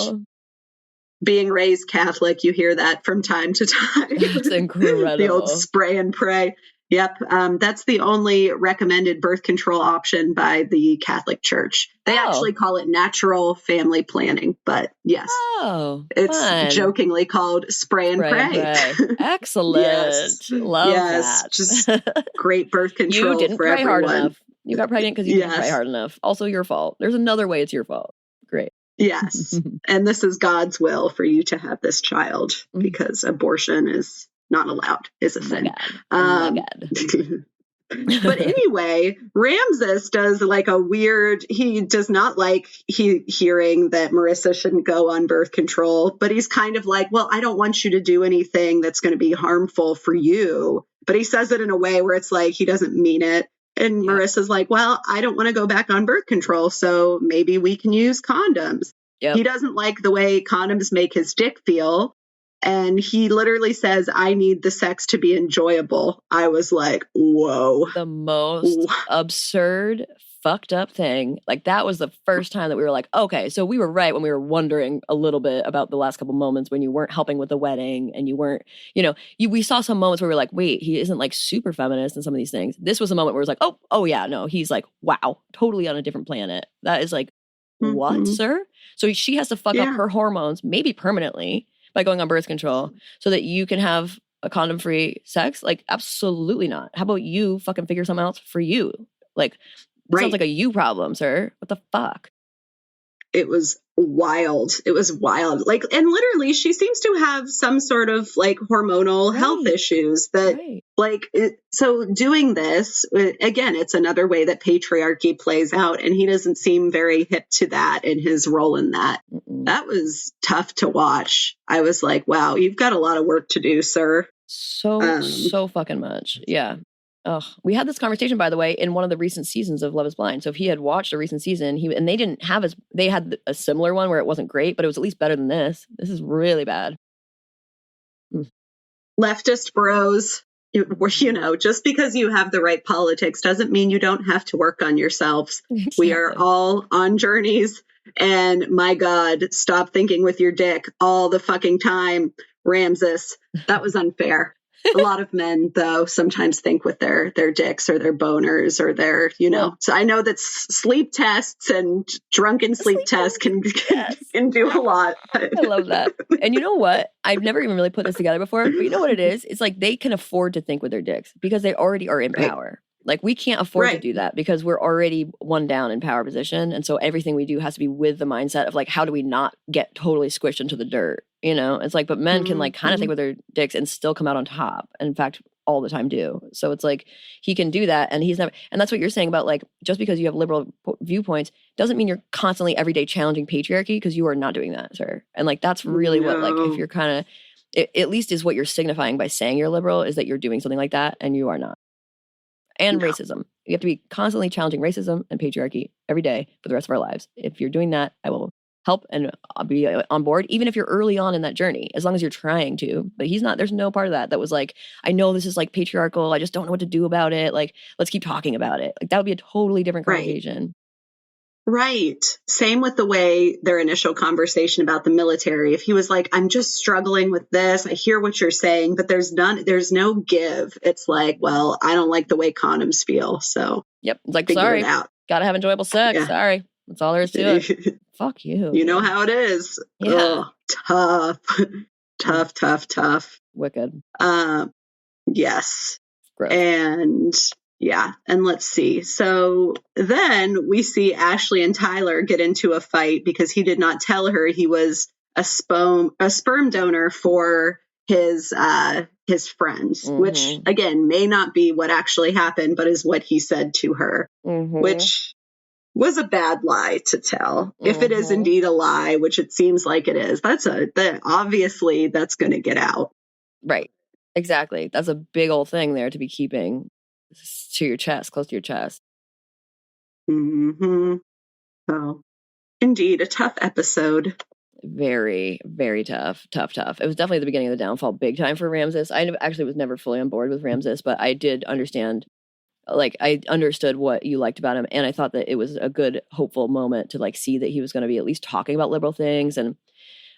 Being raised Catholic, you hear that from time to time. It's incredible. The old spray and pray. Yep. That's the only recommended birth control option by the Catholic Church. They actually call it natural family planning, but yes. It's jokingly called spray and pray. Excellent. Yes. Love that. Just great birth control you didn't for pray everyone. Hard enough. You got pregnant because you didn't pray hard enough. Also your fault. There's another way it's your fault. Great. Yes. And this is God's will for you to have this child because abortion is not allowed, is a sin. Oh my God. But anyway, Ramses does like a weird, he does not like hearing that Marissa shouldn't go on birth control, but he's kind of like, well, I don't want you to do anything that's going to be harmful for you. But he says it in a way where it's like he doesn't mean it. And Yeah. Marissa's like, well, I don't want to go back on birth control, so maybe we can use condoms. Yep. He doesn't like the way condoms make his dick feel. And he literally says, I need the sex to be enjoyable. I was like, whoa. The most absurd, fucked up thing. Like, that was the first time that we were like, okay, so we were right when we were wondering a little bit about the last couple moments when you weren't helping with the wedding and you weren't, we saw some moments where we were like, wait, he isn't like super feminist in some of these things. This was a moment where it was like, oh yeah, no, he's like, wow, totally on a different planet. That is like, what, sir? So she has to fuck up her hormones, maybe permanently, by going on birth control so that you can have a condom-free sex? Like, absolutely not. How about you fucking figure something else for you? Like, it sounds like a you problem, sir. What the fuck? It was wild. It was wild. Like, and literally she seems to have some sort of like hormonal health issues that so doing this, again, it's another way that patriarchy plays out. And he doesn't seem very hip to that and his role in that. That was tough to watch. I was like, wow, you've got a lot of work to do, sir. So fucking much. Yeah. Oh, we had this conversation, by the way, in one of the recent seasons of Love is Blind. So if he had watched a recent season, and they didn't have they had a similar one where it wasn't great, but it was at least better than this. This is really bad. Leftist bros, just because you have the right politics doesn't mean you don't have to work on yourselves. Exactly. We are all on journeys. And my God, stop thinking with your dick all the fucking time, Ramses. That was unfair. A lot of men, though, sometimes think with their dicks or their boners or their, So I know that sleep tests and drunken sleep tests can do a lot. I love that. And you know what? I've never even really put this together before, but you know what it is? It's like they can afford to think with their dicks because they already are in power. Like, we can't afford to do that because we're already one down in power position. And so everything we do has to be with the mindset of like, how do we not get totally squished into the dirt? It's like, but men can like kind of think with their dicks and still come out on top. And in fact, all the time do. So it's like, he can do that. And he's never, and that's what you're saying about like, just because you have liberal viewpoints doesn't mean you're constantly everyday challenging patriarchy, because you are not doing that, sir. And like, that's really what, like, if you're kind of, at least is what you're signifying by saying you're liberal, is that you're doing something like that and you are not. And racism. You have to be constantly challenging racism and patriarchy every day for the rest of our lives. If you're doing that, I will help and I'll be on board, even if you're early on in that journey, as long as you're trying to. But he's not, there's no part of that was like, I know this is like patriarchal, I just don't know what to do about it. Like, let's keep talking about it. Like, that would be a totally different conversation. Right. Same with the way their initial conversation about the military. If he was like, I'm just struggling with this, I hear what you're saying, but there's no give. It's like, well, I don't like the way condoms feel. So yep. Like, sorry, gotta have enjoyable sex. Yeah. Sorry. That's all there is to it. Fuck you. You know how it is. Yeah. Ugh, tough. Wicked. Yes. Gross. And yeah. And let's see. So then we see Ashley and Tyler get into a fight because he did not tell her he was a sperm donor for his friends, which again may not be what actually happened, but is what he said to her, which was a bad lie to tell. If it is indeed a lie, which it seems like it is, obviously that's going to get out. Right. Exactly. That's a big old thing there to be keeping to your chest, close to your chest. So, indeed, a tough episode. Very, very tough. It was definitely the beginning of the downfall, big time for Ramses. I actually was never fully on board with Ramses, but I did understand, like, I understood what you liked about him, and I thought that it was a good, hopeful moment to like see that he was going to be at least talking about liberal things. And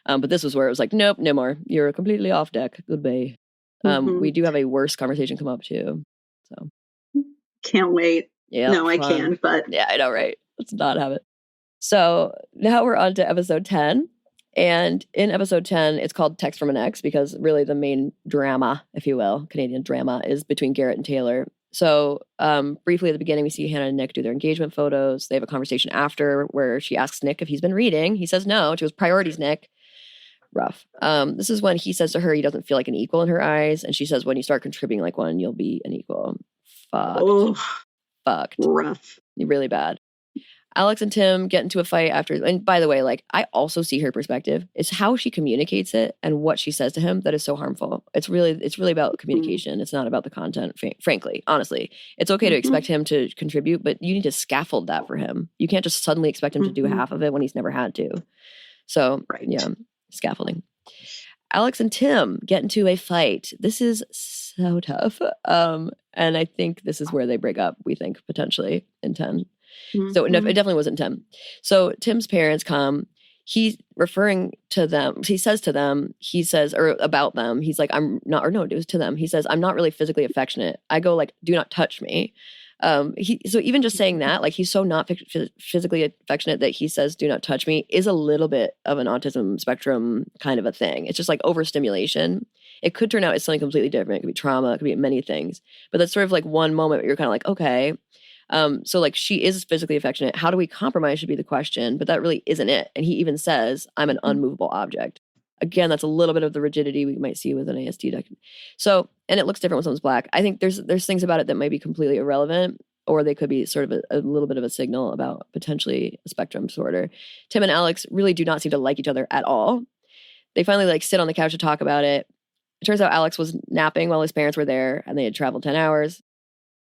but this was where it was like, nope, no more. You're completely off deck. Goodbye. We do have a worse conversation come up too. So can't wait. Yeah, no, I can, but yeah, I know, right? Let's not have it. So now we're on to episode 10. And in episode 10, it's called Text from an Ex because really the main drama, if you will, Canadian drama, is between Garrett and Taylor. So briefly at the beginning, we see Hannah and Nick do their engagement photos. They have a conversation after where she asks Nick if he's been reading. He says no. She goes, priorities, Nick. Rough. This is when he says to her he doesn't feel like an equal in her eyes. And she says, when you start contributing like one, you'll be an equal. fucked. Oh, Fucked. rough. Really bad. Alex and Tim get into a fight after, and by the way, like, I also see her perspective. It's how she communicates it and what she says to him that is so harmful. It's really about communication. It's not about the content, frankly, honestly. It's okay to expect him to contribute, but you need to scaffold that for him. You can't just suddenly expect him to do half of it when he's never had to. So, yeah, scaffolding. Alex and Tim get into a fight. This is so tough. And I think this is where they break up, we think, potentially in 10. So it definitely wasn't Tim. So Tim's parents come. He's referring to them. He says to them, or about them, he's like, I'm not, or no, it was to them. He says, I'm not really physically affectionate. I go like, do not touch me. So even just saying that, like, he's so not physically affectionate that he says, do not touch me, is a little bit of an autism spectrum kind of a thing. It's just like overstimulation. It could turn out as something completely different. It could be trauma. It could be many things. But that's sort of like one moment where you're kind of like, okay. So like, she is physically affectionate. How do we compromise should be the question, but that really isn't it. And he even says, I'm an unmovable object. Again, that's a little bit of the rigidity we might see with an ASD document. So, and it looks different when someone's Black. I think there's things about it that might be completely irrelevant, or they could be sort of a little bit of a signal about potentially a spectrum disorder. Tim and Alex really do not seem to like each other at all. They finally like sit on the couch to talk about it. It turns out Alex was napping while his parents were there, and they had traveled 10 hours.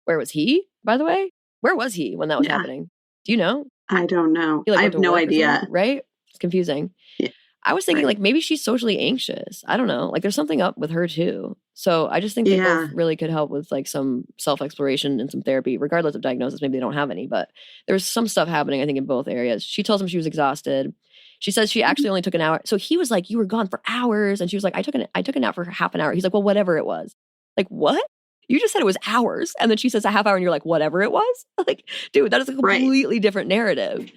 Where was he, by the way? Where was he when that was happening? Do you know? I don't know. He, like, I have no idea. Right? It's confusing. Yeah. I was thinking, like, maybe she's socially anxious. I don't know. Like, there's something up with her, too. So I just think they both really could help with, like, some self-exploration and some therapy, regardless of diagnosis. Maybe they don't have any, but there's some stuff happening, I think, in both areas. She tells him she was exhausted. She says she actually only took an hour. So he was like, you were gone for hours. And she was like, I took a nap for half an hour. He's like, well, whatever it was. Like, what? You just said it was hours. And then she says a half hour and you're like, whatever it was? Like, dude, that is a completely different narrative.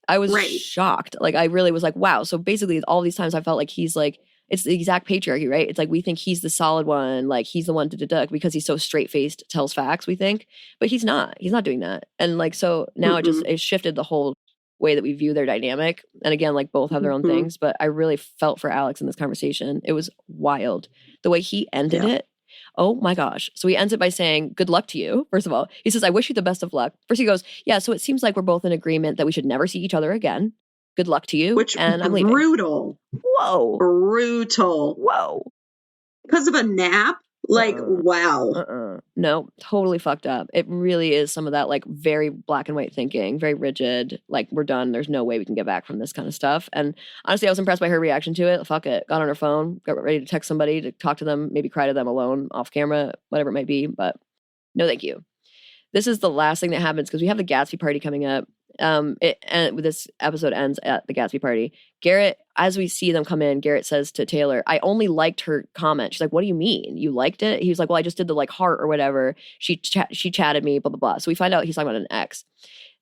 I was shocked. Like, I really was like, wow. So basically all these times I felt like he's like, it's the exact patriarchy, right? It's like, we think he's the solid one. Like, he's the one to deduct because he's so straight-faced, tells facts, we think. But he's not doing that. And like, so now it shifted the whole way that we view their dynamic. And again, like, both have their own things, but I really felt for Alex in this conversation. It was wild. The way he ended it. Oh my gosh. So he ends it by saying, good luck to you. First of all, he says, I wish you the best of luck. First he goes, yeah, so it seems like we're both in agreement that we should never see each other again. Good luck to you. And I'm leaving. Brutal. Whoa. Brutal. Whoa. Because of a nap? Like, wow. No, totally fucked up. It really is some of that, like, very black and white thinking, very rigid. Like, we're done. There's no way we can get back from this kind of stuff. And honestly, I was impressed by her reaction to it. Fuck it. Got on her phone, got ready to text somebody, to talk to them, maybe cry to them alone, off camera, whatever it might be. But no, thank you. This is the last thing that happens because we have the Gatsby party coming up. This episode ends at the Gatsby party. Garrett, as we see them come in, Garrett says to Taylor, I only liked her comment. She's like, what do you mean? You liked it? He was like, well, I just did the like heart or whatever. She chatted me, blah, blah, blah. So we find out he's talking about an ex.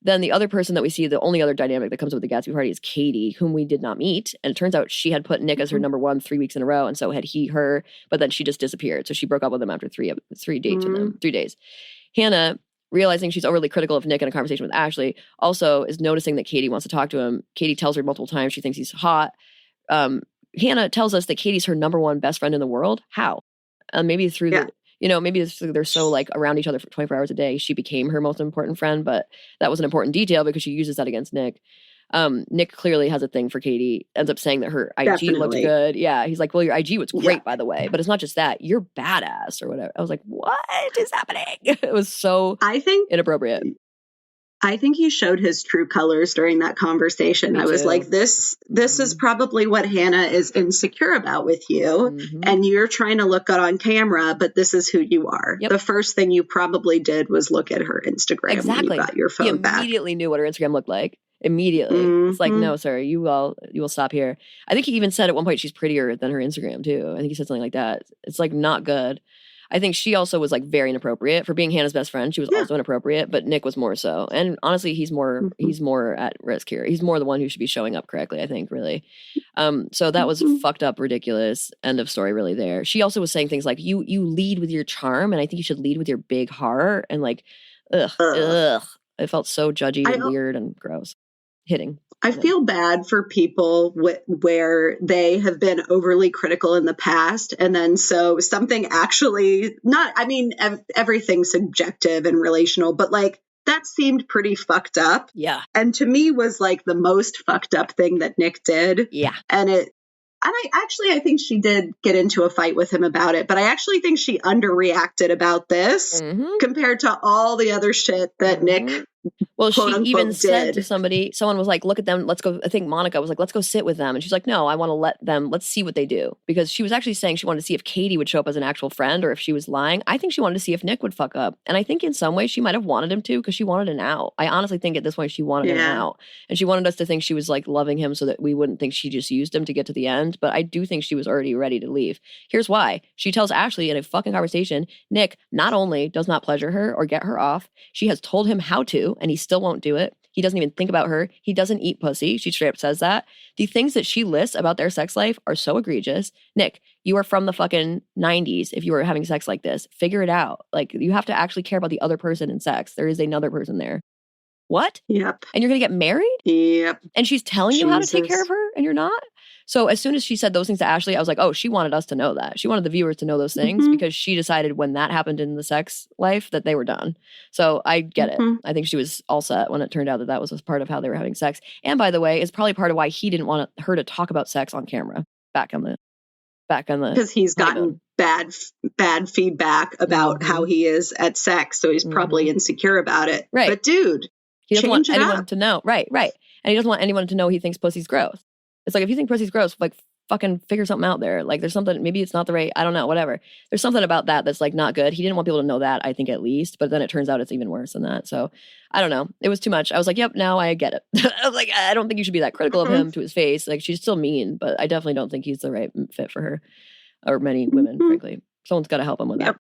Then the other person that we see, the only other dynamic that comes with the Gatsby party is Katie, whom we did not meet. And it turns out she had put Nick as her number one 3 weeks in a row. And so had he her, but then she just disappeared. So she broke up with him after 3 dates with him, 3 days. Hannah, realizing she's overly critical of Nick in a conversation with Ashley, also is noticing that Katie wants to talk to him. Katie tells her multiple times she thinks he's hot. Hannah tells us that Katie's her number one best friend in the world. How? Maybe through maybe they're so like around each other for 24 hours a day. She became her most important friend, but that was an important detail because she uses that against Nick. Nick clearly has a thing for Katie, ends up saying that her IG looked good. Yeah. He's like, well, your IG was great, by the way, but it's not just that, you're badass or whatever. I was like, what is happening? It was so inappropriate. I think he showed his true colors during that conversation. I was like, this is probably what Hannah is insecure about with you. And you're trying to look good on camera, but this is who you are. The first thing you probably did was look at her Instagram when you got your phone back. He immediately knew what her Instagram looked like. Immediately. It's like, no, sir, you will stop here. I think he even said at one point she's prettier than her Instagram too. I think he said something like that. It's like not good. I think she also was like very inappropriate for being Hannah's best friend. She was also inappropriate, but Nick was more so. And honestly, he's more at risk here. He's more the one who should be showing up correctly, I think, really. So that was fucked up, ridiculous. End of story really there. She also was saying things like, you lead with your charm, and I think you should lead with your big heart. And like, ugh. It felt so judgy and weird and gross. hitting. I feel bad for people where they have been overly critical in the past. And then so something actually everything's subjective and relational, but like that seemed pretty fucked up. Yeah. And to me was like the most fucked up thing that Nick did. Yeah. And I think she did get into a fight with him about it, but I actually think she underreacted about this compared to all the other shit that Nick Well, she even said did. to someone was like, look at them, let's go. I think Monica was like, let's go sit with them. And she's like, no, I want to let's see what they do. Because she was actually saying she wanted to see if Katie would show up as an actual friend or if she was lying. I think she wanted to see if Nick would fuck up. And I think in some way she might have wanted him to because she wanted an out. I honestly think at this point she wanted an out. And she wanted us to think she was like loving him so that we wouldn't think she just used him to get to the end. But I do think she was already ready to leave. Here's why. She tells Ashley in a fucking conversation, Nick not only does not pleasure her or get her off, she has told him how to, and he still won't do it. He doesn't even think about her. He doesn't eat pussy. She straight up says that. The things that she lists about their sex life are so egregious. Nick, you are from the fucking 90s if you were having sex like this. Figure it out. Like, you have to actually care about the other person in sex. There is another person there. What? Yep. And you're going to get married? Yep. And she's telling you how to take care of her and you're not? So as soon as she said those things to Ashley, I was like, oh, she wanted us to know that. She wanted the viewers to know those things because she decided when that happened in the sex life that they were done. So I get it. I think she was all set when it turned out that that was a part of how they were having sex. And by the way, it's probably part of why he didn't want her to talk about sex on camera back on the because he's gotten bad feedback about how he is at sex. So he's probably insecure about it. Right. But dude, he doesn't want anyone up. to know. Right. And he doesn't want anyone to know he thinks pussy's gross. It's like, if you think pussy's gross, like fucking figure something out there. Like there's something, maybe it's not the right, I don't know, whatever. There's something about that that's like not good. He didn't want people to know that, I think at least, but then it turns out it's even worse than that. So I don't know. It was too much. I was like, yep, now I get it. I was like, I don't think you should be that critical of him to his face. Like she's still mean, but I definitely don't think he's the right fit for her or many women, frankly. Someone's got to help him with that.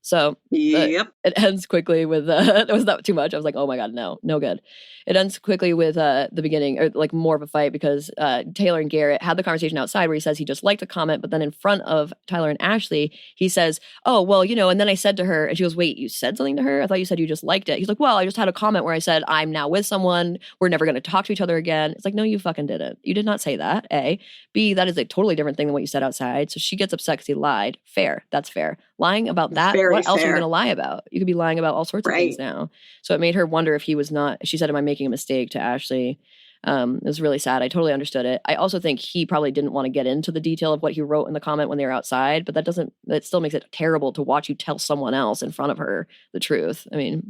So it ends quickly with, it was not too much. I was like, oh my God, no good. It ends quickly with the beginning, or like more of a fight because Taylor and Garrett had the conversation outside where he says he just liked a comment, but then in front of Tyler and Ashley, he says, oh, well, and then I said to her, and she goes, wait, you said something to her? I thought you said you just liked it. He's like, well, I just had a comment where I said, I'm now with someone. We're never going to talk to each other again. It's like, no, you fucking didn't. You did not say that, A. B, that is a totally different thing than what you said outside. So she gets upset because he lied. Fair. That's fair. Lying about that, what else are you going to lie about? You could be lying about all sorts of things now. So it made her wonder if he was not, she said, am I making a mistake to Ashley? It was really sad. I totally understood it. I also think he probably didn't want to get into the detail of what he wrote in the comment when they were outside, but that still makes it terrible to watch you tell someone else in front of her the truth. I mean,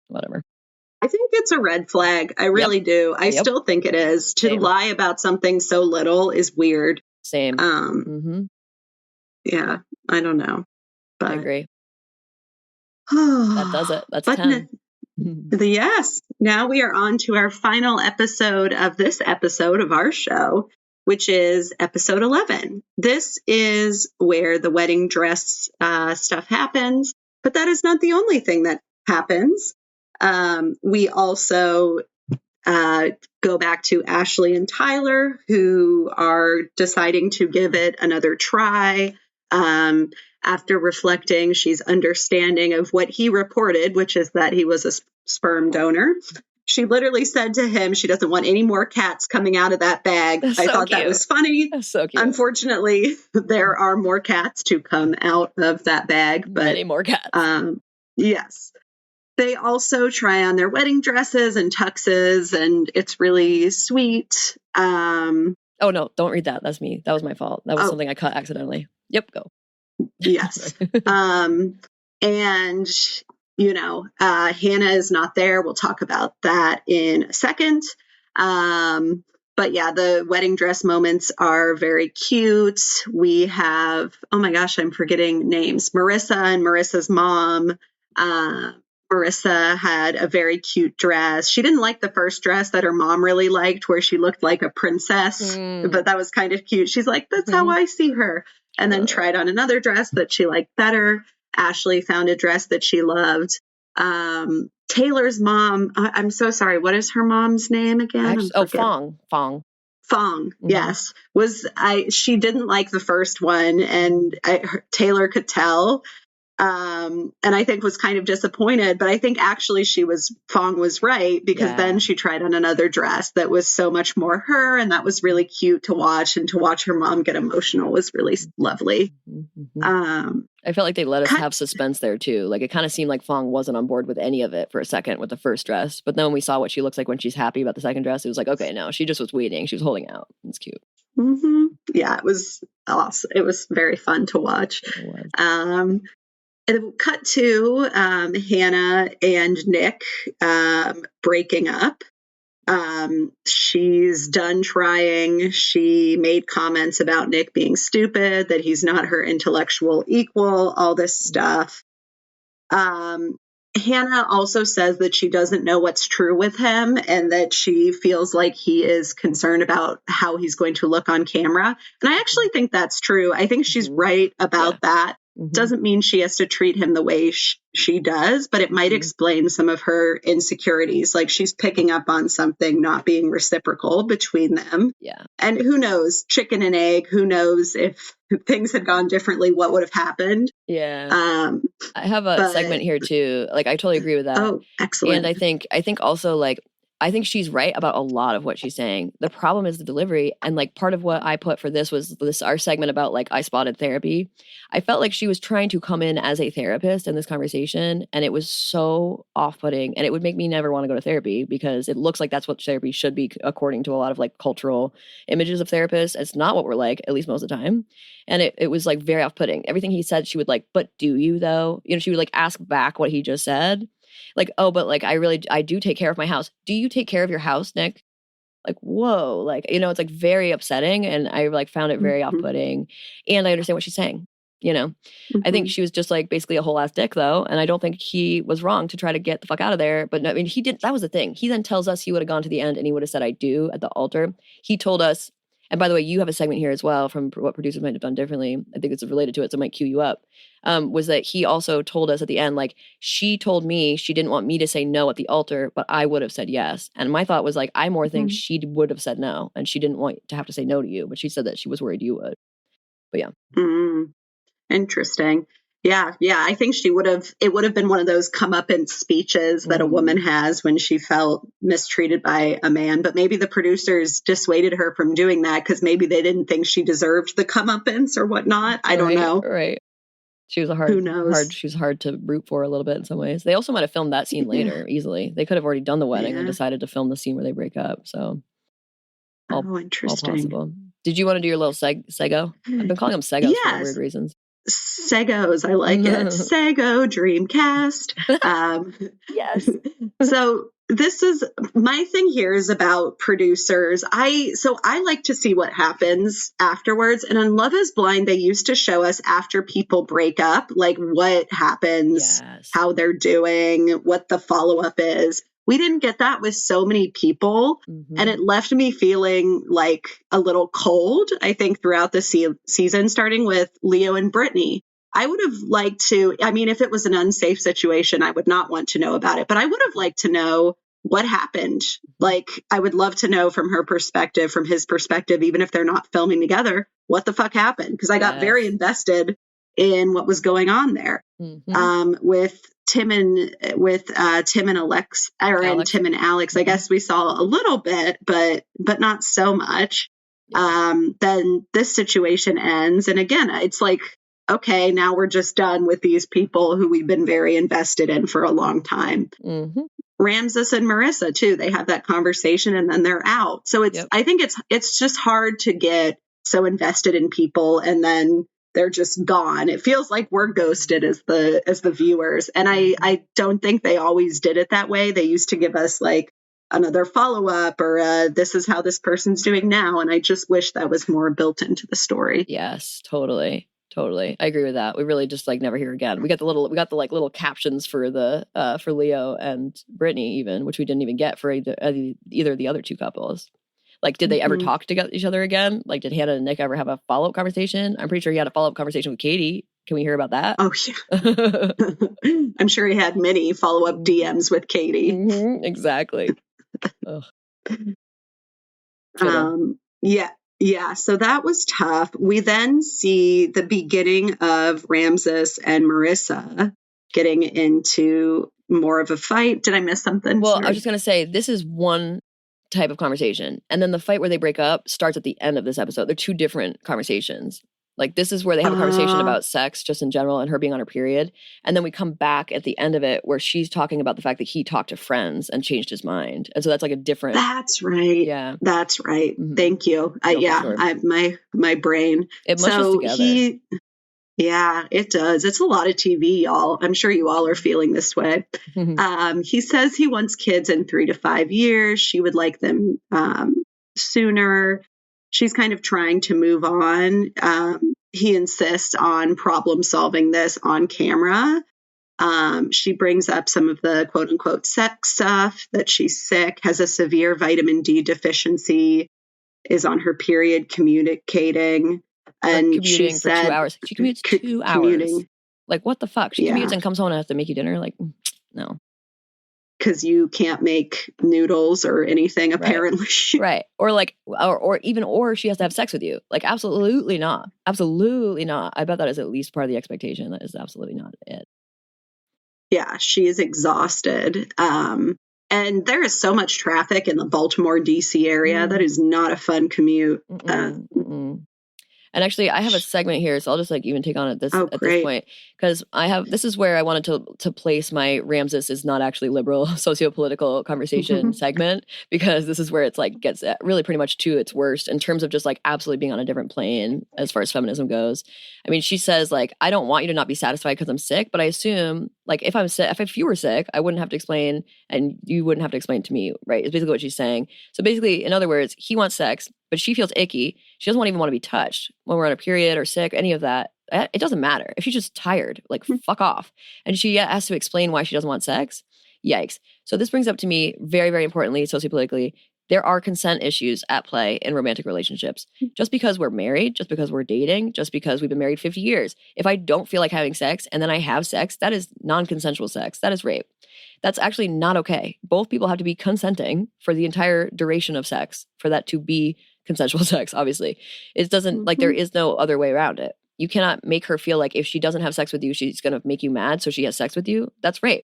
whatever. I think it's a red flag. I really do. I still think it is. To lie about something so little is weird. Same. Yeah, I don't know. But I agree. That does it. That's 10. Yes. Now we are on to our final episode of this episode of our show, which is episode 11. This is where the wedding dress stuff happens, but that is not the only thing that happens. We also go back to Ashley and Tyler, who are deciding to give it another try. After reflecting, she's understanding of what he reported, which is that he was a sperm donor. She literally said to him she doesn't want any more cats coming out of that bag. I thought that was funny. That's so cute. Unfortunately, there are more cats to come out of that bag. But many more cats. Yes. They also try on their wedding dresses and tuxes, and it's really sweet. Oh, no, don't read that. That's me. That was my fault. That was something I cut accidentally. Yep, go. Yes. And, Hannah is not there. We'll talk about that in a second. But yeah, the wedding dress moments are very cute. We have, oh my gosh, I'm forgetting names. Marissa and Marissa's mom. Marissa had a very cute dress. She didn't like the first dress that her mom really liked, where she looked like a princess, but that was kind of cute. She's like, that's how I see her. And then tried on another dress that she liked better. Ashley found a dress that she loved. Taylor's mom, I'm so sorry. What is her mom's name again? Fong. Yes. She didn't like the first one, and Taylor could tell. And I think was kind of disappointed, but I think actually Fong was right, because then she tried on another dress that was so much more her, and that was really cute to watch, and to watch her mom get emotional was really lovely. I felt like they let us have suspense there too. Like it kind of seemed like Fong wasn't on board with any of it for a second with the first dress, but then when we saw what she looks like when she's happy about the second dress, it was like, okay, no, she just was waiting. She was holding out. It's cute. Yeah, it was awesome. It was very fun to watch. And cut to Hannah and Nick breaking up. She's done trying. She made comments about Nick being stupid, that he's not her intellectual equal, all this stuff. Hannah also says that she doesn't know what's true with him, and that she feels like he is concerned about how he's going to look on camera. And I actually think that's true. I think she's right about that. Doesn't mean she has to treat him the way she does, but it might explain some of her insecurities. Like she's picking up on something not being reciprocal between them. Yeah. And who knows, chicken and egg, who knows if things had gone differently, what would have happened. Yeah. I have a segment here too. Like I totally agree with that. Oh, excellent. And I think also like, I think she's right about a lot of what she's saying. The problem is the delivery. And like part of what I put for this was our segment about like I spotted therapy. I felt like she was trying to come in as a therapist in this conversation, and it was so off-putting, and it would make me never want to go to therapy, because it looks like that's what therapy should be according to a lot of like cultural images of therapists. It's not what we're like, at least most of the time. And it was like very off-putting. Everything he said, she would like, but do you though? You know, she would like ask back what he just said. Like, oh, but like, I do take care of my house. Do you take care of your house, Nick? Like, whoa, like, you know, it's like very upsetting. And I like found it very off-putting. And I understand what she's saying, you know. I think she was just like basically a whole ass dick though. And I don't think he was wrong to try to get the fuck out of there. But no, I mean, he did. That was the thing. He then tells us he would have gone to the end and he would have said, I do at the altar. He told us, and by the way, you have a segment here as well from what producers might have done differently. I think it's related to it, so it might cue you up. Was that he also told us at the end, like, she told me she didn't want me to say no at the altar, but I would have said yes. And my thought was like, I more think she would have said no, and she didn't want to have to say no to you, but she said that she was worried you would. But yeah. Interesting. Yeah. I think it would have been one of those comeuppance speeches that a woman has when she felt mistreated by a man. But maybe the producers dissuaded her from doing that because maybe they didn't think she deserved the comeuppance or whatnot. I don't know. Right. She was she was hard to root for a little bit in some ways. They also might have filmed that scene later easily. They could have already done the wedding and decided to film the scene where they break up. So interesting. All possible. Did you want to do your little sego? I've been calling them segos for weird reasons. Segos, I like it. Sego Dreamcast. Yes. So this is my thing here is about producers. I like to see what happens afterwards. And on Love is Blind, they used to show us after people break up, like what happens, how they're doing, what the follow-up is. We didn't get that with so many people, and it left me feeling like a little cold, I think, throughout the season, starting with Leo and Brittany. I would have liked to, I mean, if it was an unsafe situation, I would not want to know about it, but I would have liked to know what happened. Like, I would love to know from her perspective, from his perspective, even if they're not filming together, what the fuck happened? Because I got very invested in what was going on there. With Tim and Alex. I guess we saw a little bit, but not so much. Then this situation ends, and again, it's like, okay, now we're just done with these people who we've been very invested in for a long time. Ramses and Marissa too. They have that conversation and then they're out. So I think it's just hard to get so invested in people and then they're just gone. It feels like we're ghosted as the viewers. And I don't think they always did it that way. They used to give us like another follow-up or this is how this person's doing now. And I just wish that was more built into the story. Yes, totally. I agree with that. We really just like never hear again. We got the little captions for for Leo and Brittany even, which we didn't even get for either of the other two couples. Like, did they ever talk to each other again? Like, did Hannah and Nick ever have a follow-up conversation? I'm pretty sure he had a follow-up conversation with Katie. Can we hear about that? Oh, yeah. I'm sure he had many follow-up DMs with Katie. Exactly. Yeah. Yeah, so that was tough. We then see the beginning of Ramses and Marissa getting into more of a fight. Did I miss something? Well, Sorry. I was just going to say, this is one type of conversation. And then the fight where they break up starts at the end of this episode. They're two different conversations. Like, this is where they have a conversation about sex just in general and her being on her period. And then we come back at the end of it where she's talking about the fact that he talked to friends and changed his mind. And so that's like a different. That's right. Yeah. That's right. Mhm. Thank you. Sure. My brain. It mushes together. Yeah, it does. It's a lot of TV, y'all. I'm sure you all are feeling this way. He says he wants kids in 3 to 5 years. She would like them sooner. She's kind of trying to move on. He insists on problem solving this on camera. She brings up some of the quote unquote sex stuff, that she's sick, has a severe vitamin D deficiency, is on her period, communicating. And commuting she for said, 2 hours. She commutes 2 hours. Commuting. Like, what the fuck? She commutes and comes home and has to make you dinner. Like, no. Because you can't make noodles or anything, apparently. Right. Or like, or she has to have sex with you. Like, absolutely not. Absolutely not. I bet that is at least part of the expectation. That is absolutely not it. Yeah, she is exhausted. And there is so much traffic in the Baltimore, D.C. area. That is not a fun commute. And actually, I have a segment here, so I'll just like even take on it this point, because this is where I wanted to place my Ramses is not actually liberal sociopolitical conversation segment, because this is where it's like gets really pretty much to its worst in terms of just like absolutely being on a different plane as far as feminism goes. I mean, she says like, I don't want you to not be satisfied because I'm sick, but I assume like if I'm sick, if you were sick, I wouldn't have to explain, and you wouldn't have to explain to me, right? It's basically what she's saying. So basically, in other words, he wants sex, but she feels icky. She doesn't even want to be touched when we're on a period or sick, any of that. It doesn't matter. If she's just tired, like fuck off. And she has to explain why she doesn't want sex. Yikes. So this brings up to me very, very importantly, sociopolitically, there are consent issues at play in romantic relationships. Just because we're married, just because we're dating, just because we've been married 50 years. If I don't feel like having sex and then I have sex, that is non-consensual sex. That is rape. That's actually not okay. Both people have to be consenting for the entire duration of sex for that to be consensual sex, obviously. It doesn't, like, there is no other way around it. You cannot make her feel like if she doesn't have sex with you, she's going to make you mad, so she has sex with you. That's rape.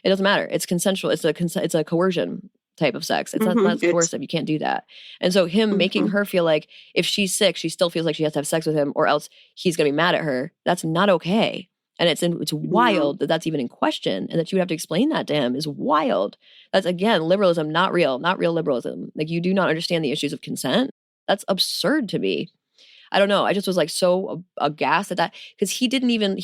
It doesn't matter. It's consensual. It's a coercion type of sex. It's not coercive. You can't do that. And so him making her feel like if she's sick, she still feels like she has to have sex with him, or else he's going to be mad at her. That's not okay. And it's wild that that's even in question, and that you would have to explain that to him is wild. That's, again, liberalism, not real liberalism. Like, you do not understand the issues of consent. That's absurd to me. I don't know. I just was like so aghast at that, because he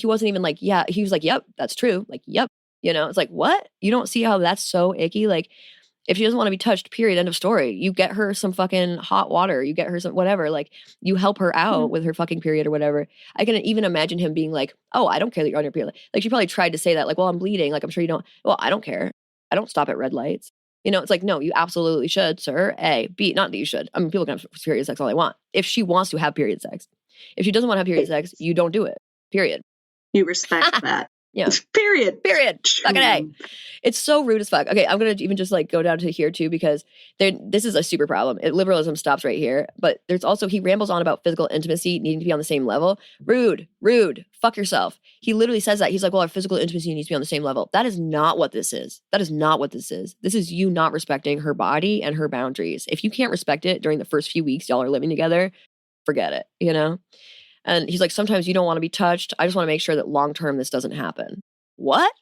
wasn't even like, yeah, he was like, yep, that's true. Like, yep. It's like, what? You don't see how that's so icky? Like, if she doesn't want to be touched, period, end of story. You get her some fucking hot water. You get her some whatever. Like, you help her out with her fucking period or whatever. I can even imagine him being like, oh, I don't care that you're on your period. Like, she probably tried to say that, like, well, I'm bleeding. Like, I'm sure you don't. Well, I don't care. I don't stop at red lights. It's like, no, you absolutely should, sir. A. B. Not that you should. I mean, people can have period sex all they want. If she wants to have period sex. If she doesn't want to have period sex, you don't do it. Period. You respect that. Yeah. Period. Fucking A. It's so rude as fuck. Okay, I'm going to even just like go down to here too, because this is a super problem. Liberalism stops right here. But there's also, he rambles on about physical intimacy needing to be on the same level. Rude. Fuck yourself. He literally says that. He's like, well, our physical intimacy needs to be on the same level. That is not what this is. This is you not respecting her body and her boundaries. If you can't respect it during the first few weeks y'all are living together, forget it, And he's like, sometimes you don't want to be touched. I just want to make sure that long-term this doesn't happen. What?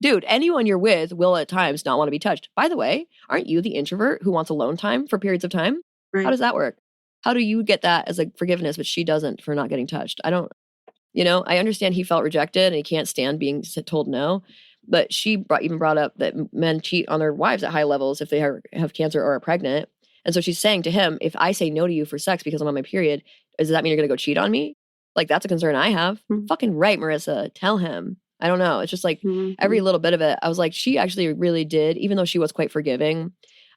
Dude, anyone you're with will at times not want to be touched. By the way, aren't you the introvert who wants alone time for periods of time? Right. How does that work? How do you get that as a forgiveness, but she doesn't for not getting touched? I don't, I understand he felt rejected and he can't stand being told no. But she even brought up that men cheat on their wives at high levels if they have cancer or are pregnant. And so she's saying to him, if I say no to you for sex because I'm on my period, does that mean you're going to go cheat on me? Like, that's a concern I have. Fucking right, Marissa. Tell him. I don't know. It's just like every little bit of it. I was like, she actually really did, even though she was quite forgiving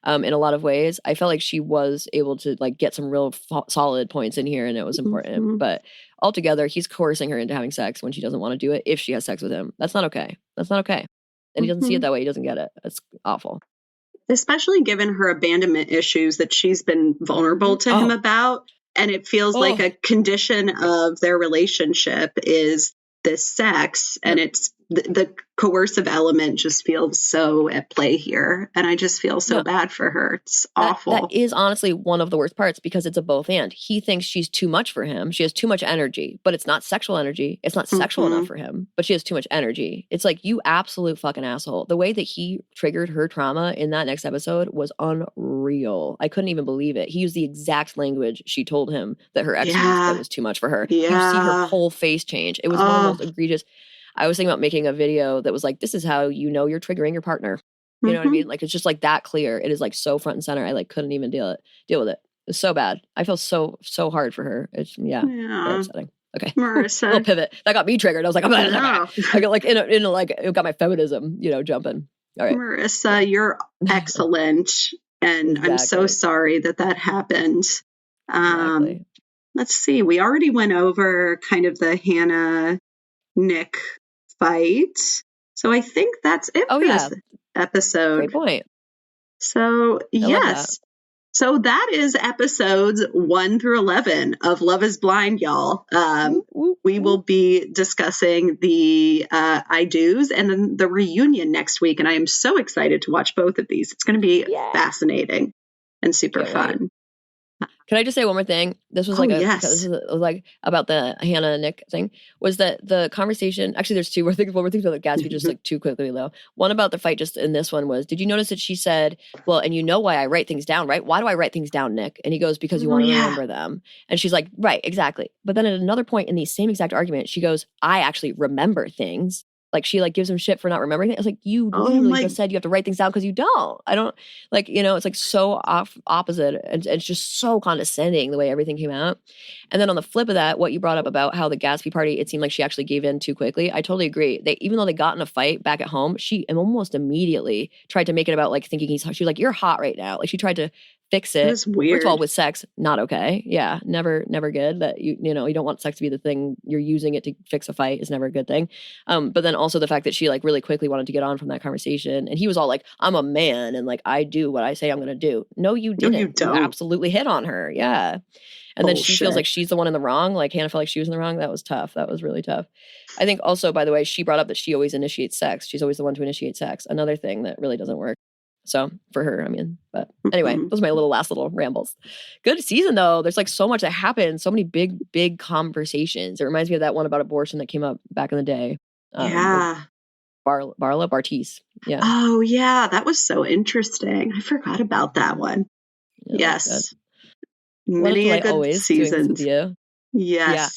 in a lot of ways, I felt like she was able to like get some real solid points in here, and it was important. But altogether, he's coercing her into having sex when she doesn't want to do it if she has sex with him. That's not okay. And he doesn't see it that way. He doesn't get it. That's awful. especially given her abandonment issues that she's been vulnerable to him about. And it feels like a condition of their relationship is this sex, and it's the coercive element just feels so at play here. And I just feel so bad for her. It's awful. That is honestly one of the worst parts, because it's a both and. He thinks she's too much for him. She has too much energy, but it's not sexual energy. It's not sexual enough for him, but she has too much energy. It's like, you absolute fucking asshole. The way that he triggered her trauma in that next episode was unreal. I couldn't even believe it. He used the exact language she told him that her ex used that was too much for her. You see her whole face change. It was one of the most egregious. I was thinking about making a video that was like, this is how you know you're triggering your partner. You know what I mean? Like, it's just like that clear. It is like so front and center. I like couldn't even deal with it. It's so bad. I feel so hard for her. It's very upsetting. Okay. Marissa. Little pivot. That got me triggered. I was like, I got like in like it got my feminism, jumping. All right. Marissa, you're excellent. And I'm so sorry that happened. Let's see. We already went over kind of the Hannah Nick fight. So I think that's it for this episode. Great point. So, yes. So that is episodes 1 through 11 of Love is Blind, y'all. We will be discussing the I do's and then the reunion next week. And I am so excited to watch both of these. It's going to be fascinating and super fun. Can I just say one more thing? This was this is like about the Hannah and Nick thing. Was that the conversation? Actually, there's two more things. One more thing about Gatsby, just like too quickly though. One about the fight, just in this one was, did you notice that she said, "Well, and you know why I write things down, right? Why do I write things down, Nick?" And he goes, "Because you want to remember them." And she's like, "Right, exactly." But then at another point in the same exact argument, she goes, "I actually remember things." Like, she like gives him shit for not remembering it. It's like, you literally just said you have to write things down because you don't. I don't like, it's like so opposite. And it's just so condescending the way everything came out. And then on the flip of that, what you brought up about how the Gatsby party, it seemed like she actually gave in too quickly. I totally agree. Even though they got in a fight back at home, she almost immediately tried to make it about like thinking she was like, "You're hot right now." Like, she tried to fix it. It's weird. First of all, with sex, not okay. Yeah, never good. That you don't want sex to be the thing you're using it to fix a fight is never a good thing. But then also the fact that she like really quickly wanted to get on from that conversation, and he was all like, "I'm a man and like I do what I say I'm going to do." No, you didn't. No, you don't. You absolutely hit on her. Yeah. And then she feels like she's the one in the wrong. Like, Hannah felt like she was in the wrong. That was tough. That was really tough. I think also, by the way, she brought up that she always initiates sex. She's always the one to initiate sex. Another thing that really doesn't work. So for her, I mean, but anyway, those are my last little rambles. Good season though. There's like so much that happened. So many big conversations. It reminds me of that one about abortion that came up back in the day. Bartiz. Yeah. Oh yeah. That was so interesting. I forgot about that one. Yeah, yes. Many a good season. Yes, yeah.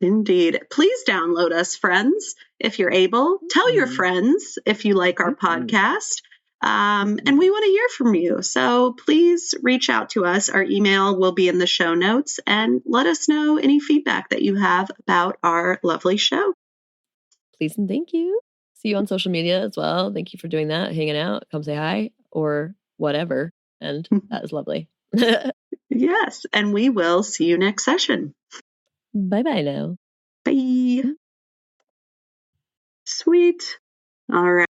Indeed. Please download us, friends, if you're able. Tell your friends if you like our podcast. And we want to hear from you. So please reach out to us. Our email will be in the show notes, and let us know any feedback that you have about our lovely show. Please and thank you. See you on social media as well. Thank you for doing that, hanging out. Come say hi or whatever. And that is lovely. Yes. And we will see you next session. Bye-bye now. Bye. Sweet. All right.